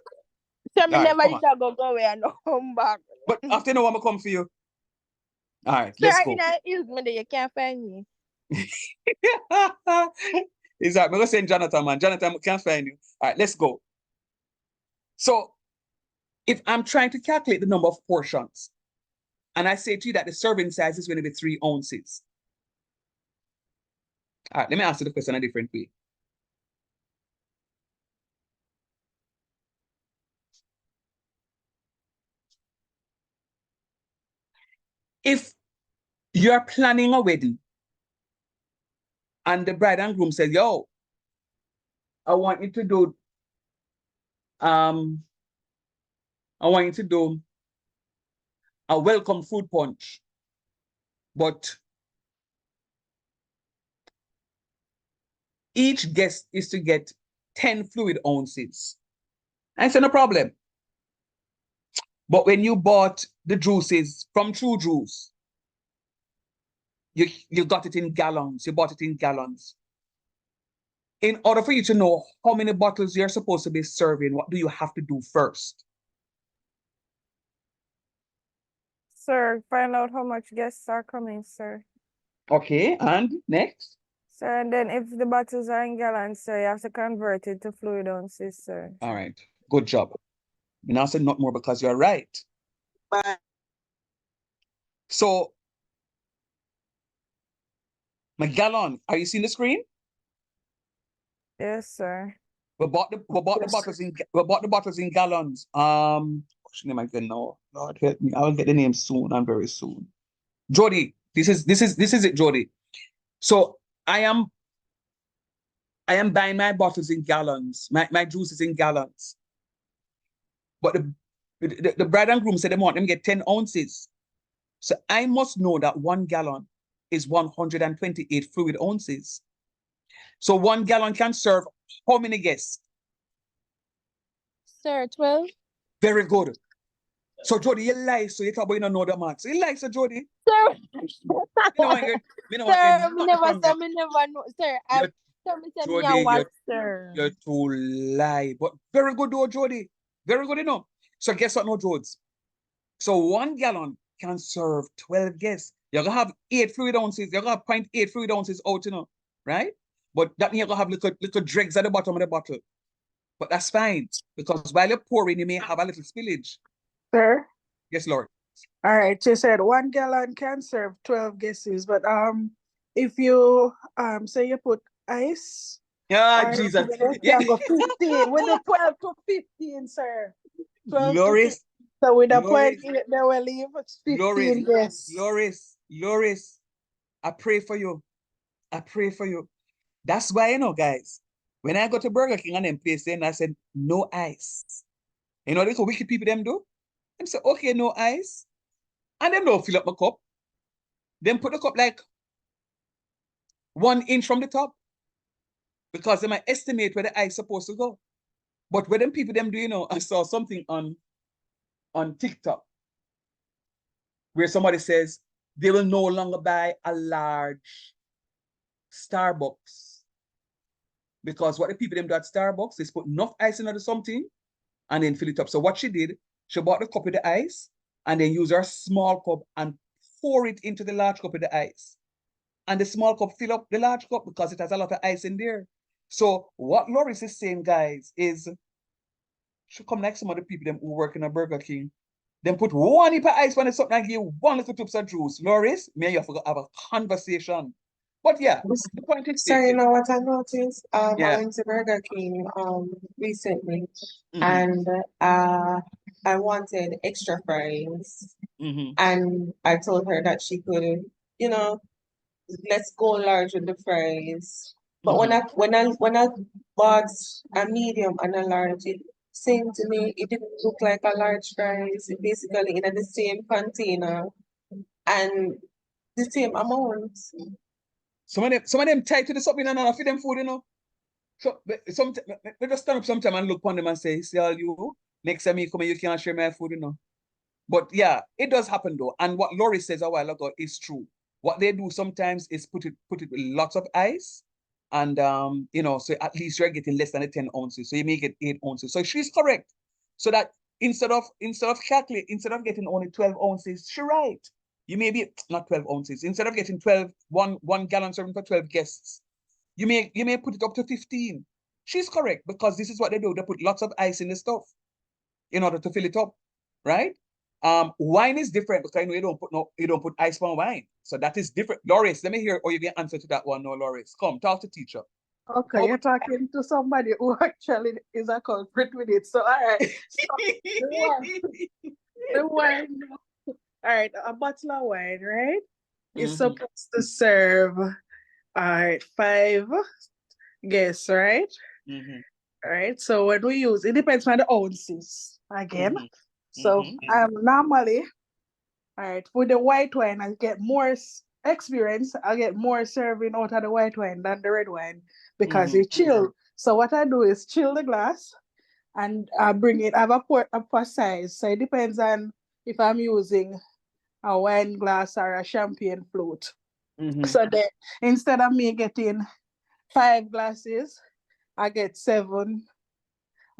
Sir, me All right, never come did on. go away and come back. But after now, I'm gonna come for you. All right, Sir, let's go. in a hills, me there, you can't find me. Is that I'm gonna send Jonathan, man. Jonathan can't find you. All right, let's go. So if I'm trying to calculate the number of portions, and I say to you that the serving size is going to be 3 ounces. All right, let me answer the question a different way. If you're planning a wedding and the bride and groom says, yo, I want you to do a welcome fruit punch, but each guest is to get 10 fluid ounces. I said, no problem. But when you bought the juices from True Juice, you got it in gallons. You bought it in gallons. In order for you to know how many bottles you're supposed to be serving, what do you have to do first? Sir, find out how much guests are coming, sir. Okay, and next? Sir, and then if the bottles are in gallons, sir, you have to convert it to fluid ounces, sir. All right, good job. You now say not more because you're right. So, my gallon, are you seeing the screen? Yes, sir. We bought the bottles in gallons. What's the name again now? Lord help me. I will get the name soon and very soon. Jody, this is it, Jody. So I am buying my bottles in gallons, my juices in gallons. But the bride and groom said they want them to get 10 ounces. So I must know that 1 gallon is 128 fluid ounces. So 1 gallon can serve how many guests? Sir, 12. Very good. So Jody, you lie, so you talk about you don't know the math. So you lie, so Jody. Sir, Me sir, me never know. Sir, me a what, sir? You're too lie. But very good though, Jody. Very good enough. So guess what no, Jodes? So 1 gallon can serve 12 guests. You're gonna have 8 fluid ounces. You're gonna have 0.8 fluid ounces out, you know, right? But that means you're gonna have little dregs at the bottom of the bottle. But that's fine, because while you're pouring, you may have a little spillage. Sir? Yes, Lord. All right, you said 1 gallon can serve 12 guesses, but if you say you put ice, Yeah, or Jesus. you Yeah. can go 15. We do 12 to 15, sir. 12 to Loris, So with a point, Loris, they will leave 15 Loris, guests. Loris, I pray for you. I pray for you. That's why, you know, guys, when I go to Burger King and them place then I said, no ice. You know, that's what wicked people them do. Them say, okay, no ice. And them don't fill up my cup. Them put the cup like 1 inch from the top. Because they might estimate where the ice is supposed to go. But where them people them do, you know, I saw something on TikTok where somebody says they will no longer buy a large Starbucks. Because what the people them do at Starbucks is put enough ice into something and then fill it up. So what she did, she bought the cup with the ice and then use her small cup and pour it into the large cup with the ice. And the small cup fill up the large cup because it has a lot of ice in there. So what Loris is saying, guys, is she come like some of the people them who work in a Burger King. Then put 1 heap of ice on something and give 1 little tubs of juice. Loris, me and you have to have a conversation. But yeah, the point is So you taken. know what I noticed? I Yeah. went to Burger King recently Mhm, and I wanted extra fries mhm, and I told her that she could, you know, let's go large with the fries. But mhm. when I bought a medium and a large, it seemed to me it didn't look like a large fries. It basically in the same container and the same amount. Some of them tied to the something and feed them food, you know. So they just stand up sometime and look on them and say, see all you, next time you come here, you can't share my food, you know. But yeah, it does happen though. And what Laurie says a while ago is true. What they do sometimes is put it with lots of ice. And you know, so at least you're getting less than the 10 ounces. So you may get 8 ounces. So she's correct. So that instead of getting only 12 ounces, she's right. You may be not 12 ounces. Instead of getting 1 gallon serving for 12 guests, you may put it up to 15. She's correct because this is what they do. They put lots of ice in the stuff in order to fill it up, right? Wine is different because I know you don't put ice on wine. So that is different. Loris, let me hear or you can answer to that one. No, Loris. Come, talk to teacher. Okay, you're talking to somebody who actually is a culprit with it. So all right. So the wine, all right, a bottle of wine, right? Is supposed to serve all right, 5 guests, right? All right. So when we use it depends on the ounces again. So normally, all right, with the white wine, I get more experience. I get more serving out of the white wine than the red wine because it chill. So what I do is chill the glass and I bring it. I have a pour up for size. So it depends on if I'm using a wine glass or a champagne float. So then instead of me getting 5 glasses, I get 7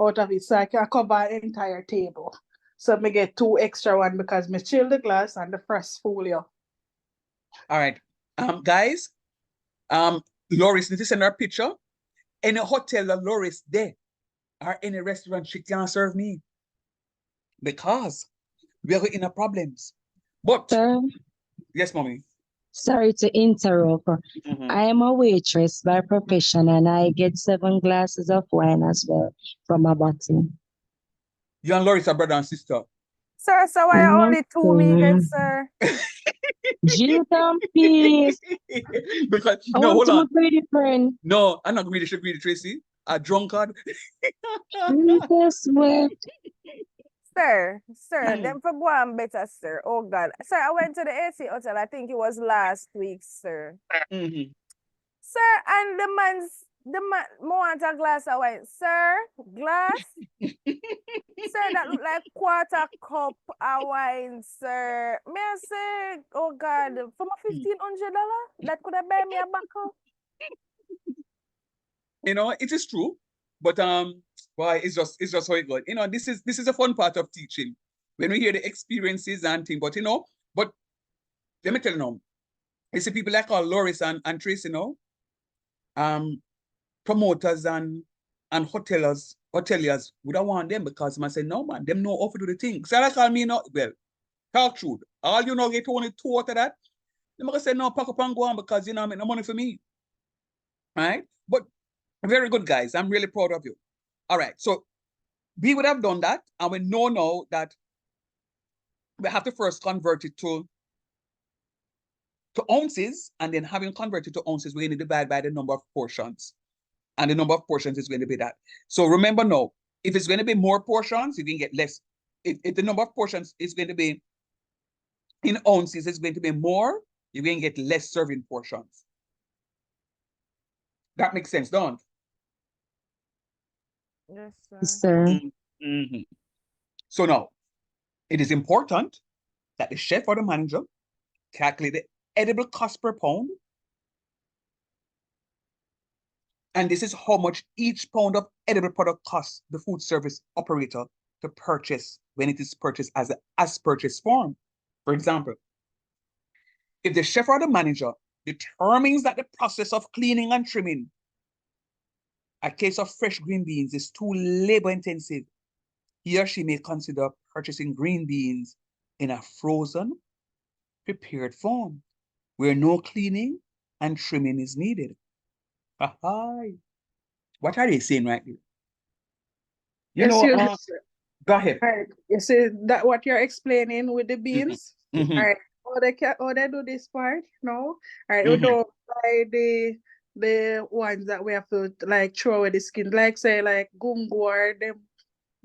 out of it. So I can cover an entire table. So me get 2 extra one because me chill the glass and the first folio. All right. Guys, Loris need to send her a picture. Any hotel that Loris there or any restaurant she can't serve me. Because we are in a problems. But yes, mommy. Sorry to interrupt. I am a waitress by profession and I get 7 glasses of wine as well from a bottle. You and Loris are brother and sister. Sir, so why are only 2 megan, sir? Jill, please. Because I no, want hold on. greedy friend. No, I'm not greedy. She's greedy, Tracy. A drunkard. Jesus, way. Sir, them for go on better, sir. Oh God. Sir, I went to the AC hotel, I think it was last week, sir. Sir, and the man want a glass of wine. Sir, glass? Sir, that look like quarter cup of wine, sir. May I say, oh God, for my $1,500, that could have buy me a bottle. You know, it is true, but why it's just how it goes. You know, this is a fun part of teaching when we hear the experiences and things. But you know, but let me tell you now, you see people like our Loris and Tracy, you know, promoters and hoteliers would have want them because I say no man, them know how to do the thing. So I call me no well, talk truth. All you know get only 2 out of that. Them gonna say no, pack up and go on because you know I make no money for me. Right? But very good, guys. I'm really proud of you. All right. So we would have done that. And we know now that we have to first convert it to ounces, and then having converted to ounces, we're going to divide by the number of portions. And the number of portions is going to be that. So remember now, if it's going to be more portions, you can get less. If the number of portions is going to be in ounces, it's going to be more, you're going to get less serving portions. That makes sense, don't? Yes, sir. Yes, sir. Mm-hmm. So now, it is important that the chef or the manager calculate the edible cost per pound. And this is how much each pound of edible product costs the food service operator to purchase when it is purchased as an as purchase form. For example, if the chef or the manager determines that the process of cleaning and trimming a case of fresh green beans is too labor intensive, he or she may consider purchasing green beans in a frozen, prepared form where no cleaning and trimming is needed. What are they saying right here? Go ahead. Right. You see that what you're explaining with the beans? Mm-hmm. All right. How they do this part? No. All right. We Mm-hmm. don't buy the ones that we have to like throw away the skin, like say like gungo or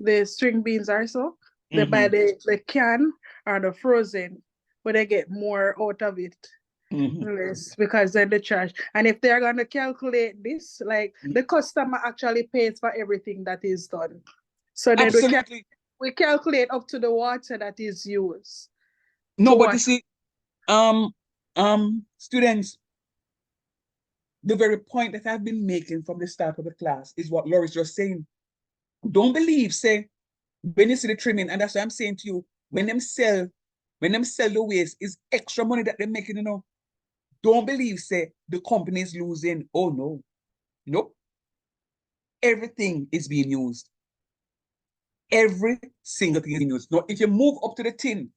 the string beans or so. They buy the can or the frozen, where they get more out of it. Less, because then the charge. And if they're gonna calculate this, like the customer actually pays for everything that is done. So then Absolutely. we calculate up to the water that is used. No, but you see, students, the very point that I've been making from the start of the class is what Laura's just saying. Don't believe, say, when you see the trimming, and that's what I'm saying to you, when them sell the waste, is extra money that they're making, you know. Don't believe, say, the company is losing. Oh no. Nope. Everything is being used. Every single thing is being used. Now, if you move up to the tin,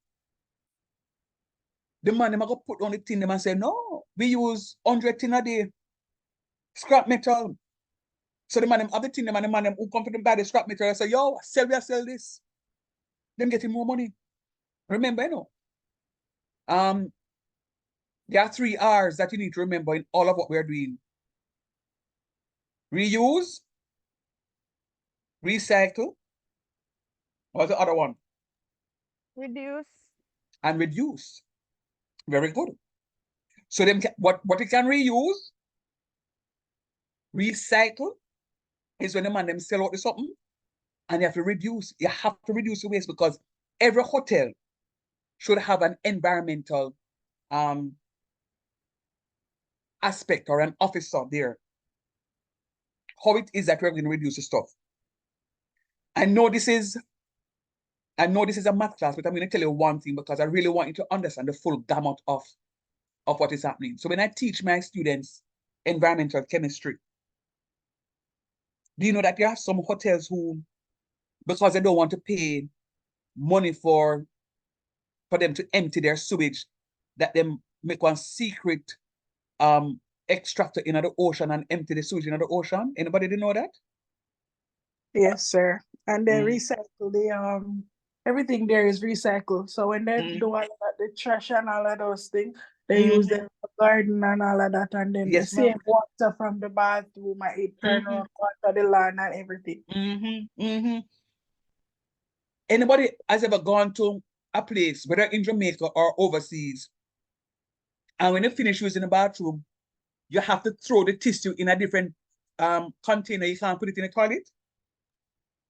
the man them go put on the tin them and say, no, we use 100 tin a day. Scrap metal. So the man them have the tin them, and the man them who come to them buy the scrap metal, I say, yo, sell this. Them getting more money. Remember, you know. There are 3 R's that you need to remember in all of what we're doing. Reuse, recycle. What's the other one? Reduce. And reduce. Very good. So them what you can reuse, recycle, is when the man them sell out the something, and you have to reduce. You have to reduce the waste, because every hotel should have an environmental aspect or an officer there. How it is that we're going to reduce the stuff. I know this is a math class, but I'm going to tell you one thing, because I really want you to understand the full gamut of what is happening. So when I teach my students environmental chemistry, do you know that there are some hotels who, because they don't want to pay money for them to empty their sewage, that them make one secret extractor in the ocean and empty the sewage in the ocean? Anybody didn't know that? Yes, sir. And they recycle the everything there is recycled. So when they do all of that, the trash and all of those things, they use them for garden and all of that, and then Yes, the same water from the bathroom, it turn around water the lawn and everything. Anybody has ever gone to a place, whether in Jamaica or overseas, and when you finish using the bathroom, you have to throw the tissue in a different container? You can't put it in the toilet?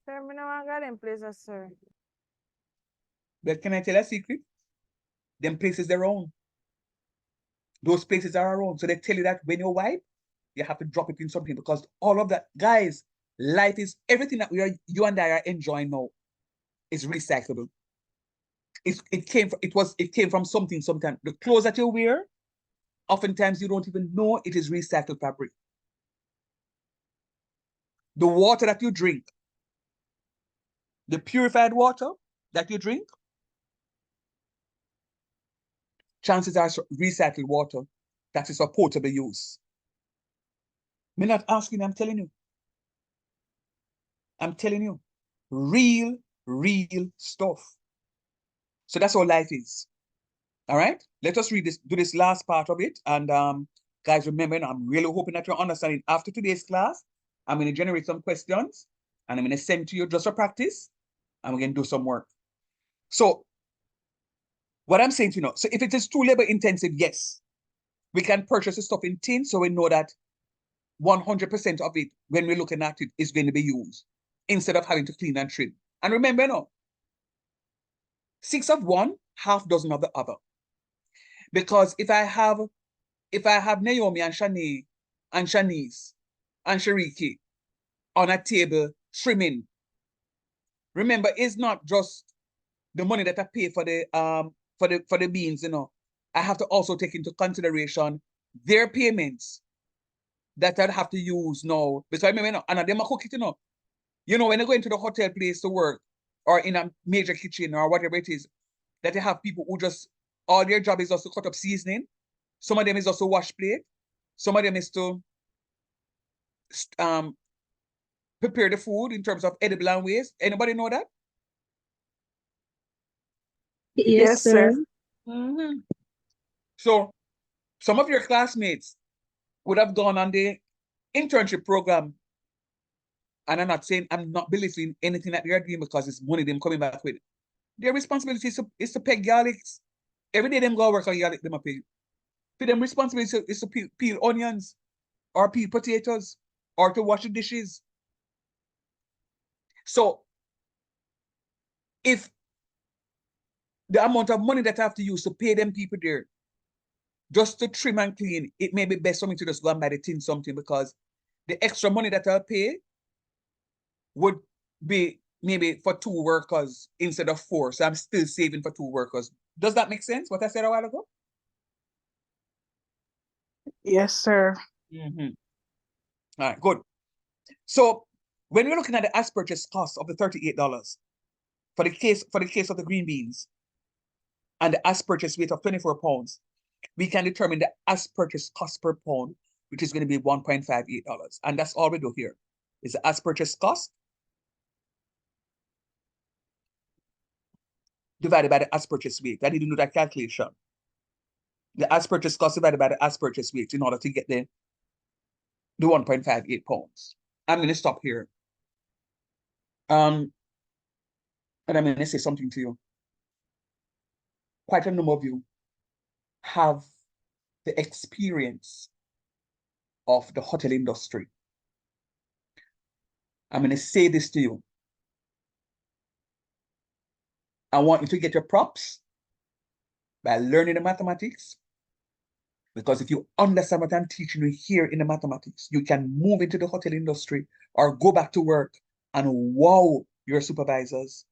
Sir, I don't got them places, sir. But can I tell a secret? Them places their own. Those places are our own. So they tell you that when you wipe, you have to drop it in something, because all of that, guys, life is everything that you and I are enjoying now is recyclable. It came from something sometime. The clothes that you wear, oftentimes you don't even know it is recycled fabric. The water that you drink, the purified water that you drink, chances are recycled water that is for potable use. I'm not asking, I'm telling you. I'm telling you. Real stuff. So that's how life is. All right, let us read this, do this last part of it. And guys, remember, I'm really hoping that you're understanding. After today's class, I'm going to generate some questions and I'm going to send to you just for practice. And we're going to do some work. So what I'm saying to you now, so if it is too labor intensive, yes, we can purchase the stuff in tin, so we know that 100% of it, when we're looking at it, is going to be used instead of having to clean and trim. And remember now, 6 of one, half dozen of the other. Because if I have Naomi and Shanae and Shanice and Shariki on a table trimming, remember, it's not just the money that I pay for the beans, you know. I have to also take into consideration their payments that I'd have to use now. Because I remember, you know, and them cook it, you know. You know, when you go into the hotel place to work or in a major kitchen or whatever it is, that you have people who just, all their job is just to cut up seasoning. Some of them is also wash plate. Some of them is to prepare the food in terms of edible and waste. Anybody know that? Yes, sir. Mm-hmm. So some of your classmates would have gone on the internship program. And I'm not belittling anything that they're doing because it's money them coming back with. Their responsibility is to peg garlics. Every day them go work on garlic, them a pay. For them responsibility is to peel onions or peel potatoes or to wash the dishes. So if the amount of money that I have to use to pay them people there just to trim and clean, it may be best for me to just go and buy the tin something, because the extra money that I'll pay would be maybe for 2 workers instead of 4. So I'm still saving for 2 workers. Does that make sense, what I said a while ago? Yes, sir. Mm-hmm. All right, good. So when we're looking at the as purchase cost of the $38 for the case of the green beans and the as purchase weight of 24 pounds, we can determine the as purchase cost per pound, which is going to be $1.58. And that's all we do here. Is the as purchase cost divided by the as purchase weight. I didn't do that calculation. The as purchase cost divided by the as purchase weight in order to get the 1.58 pounds. I'm going to stop here. And I'm going to say something to you. Quite a number of you have the experience of the hotel industry. I'm going to say this to you. I want you to get your props by learning the mathematics, because if you understand what I'm teaching you here in the mathematics, you can move into the hotel industry or go back to work and wow your supervisors.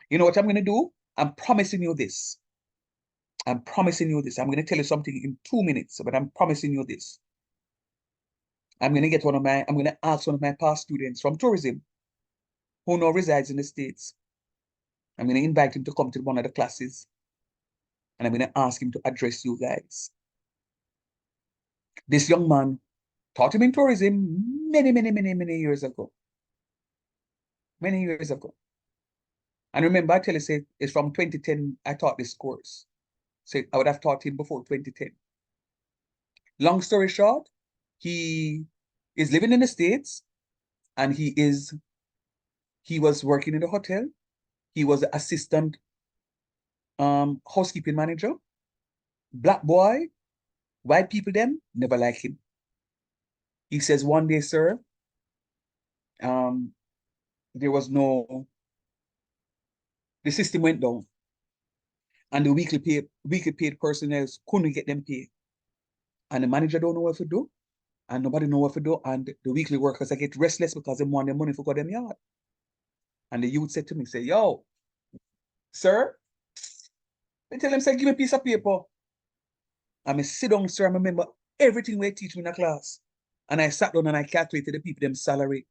You know what I'm going to do? I'm promising you this. I'm promising you this. I'm going to tell you something in 2 minutes, but I'm promising you this. I'm going to ask one of my past students from tourism who now resides in the States. I'm going to invite him to come to one of the classes, and I'm going to ask him to address you guys. This young man taught him in tourism many years ago. Many years ago. And remember, I tell you, say, it's from 2010 I taught this course. So I would have taught him before 2010. Long story short, he is living in the States, and he was working in the hotel. He was the assistant housekeeping manager. Black boy, white people them never like him. He says one day, sir, there was no, the system went down, and the weekly paid personnel couldn't get them paid. And the manager don't know what to do, and nobody know what to do, and the weekly workers get restless because they want their money for go them yard. And the youth said to me, say, yo, sir, they tell him, say, give me a piece of paper. And I sit down, sir, I remember everything they teach me in the class. And I sat down and I calculated the people, them salary.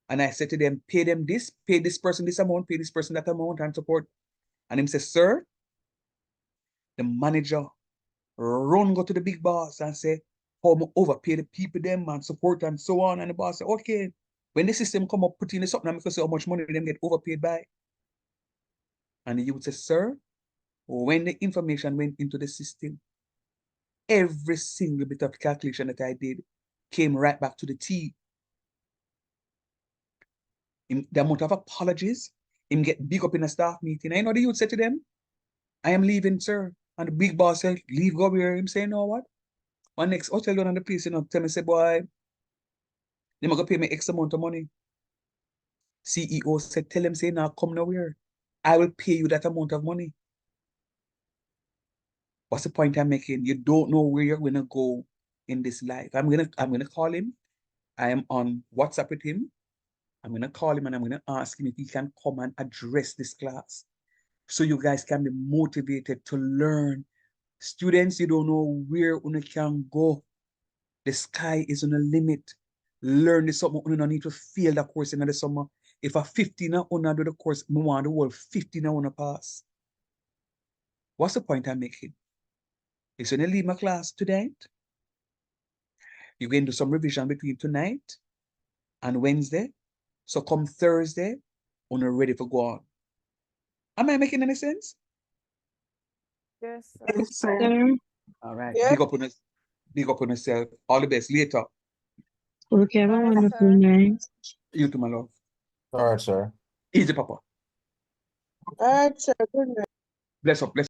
And I said to them, pay them this, pay this person this amount, pay this person that amount, and support. And him says, sir, the manager run go to the big boss and say, how I overpay the people them and support and so on. And the boss said, okay. When the system come up, put in something, I'm going to say how much money them get overpaid by. And the youth said, sir, when the information went into the system, every single bit of calculation that I did came right back to the T. The amount of apologies, him get big up in a staff meeting. I know the youth said to them, I am leaving, sir. And the big boss said, leave, go where him say, no what? My next hotel down on the place, tell me, say, boy, they going to pay me X amount of money. CEO said, tell him, say, now come nowhere. I will pay you that amount of money. What's the point I'm making? You don't know where you're gonna go in this life. I'm gonna call him. I am on WhatsApp with him. I'm gonna call him and I'm gonna ask him if he can come and address this class. So you guys can be motivated to learn. Students, you don't know where you can go. The sky is on the limit. Learn this something. You don't need to fail the course in the summer. If a 15 wanna do the course, I want the whole 15 wanna pass. What's the point I'm making? Is when you leave my class tonight, you're going to do some revision between tonight and Wednesday. So come Thursday, you're ready for go on. Am I making any sense? Yes, sir. Yes, sir. Sir, All right. Yeah. Big up on yourself. All the best. Later. okay, have a Bye, wonderful sir. night. You too, my love. All right, sir. Easy, Papa. All right, sir. Good night. Bless up. Bless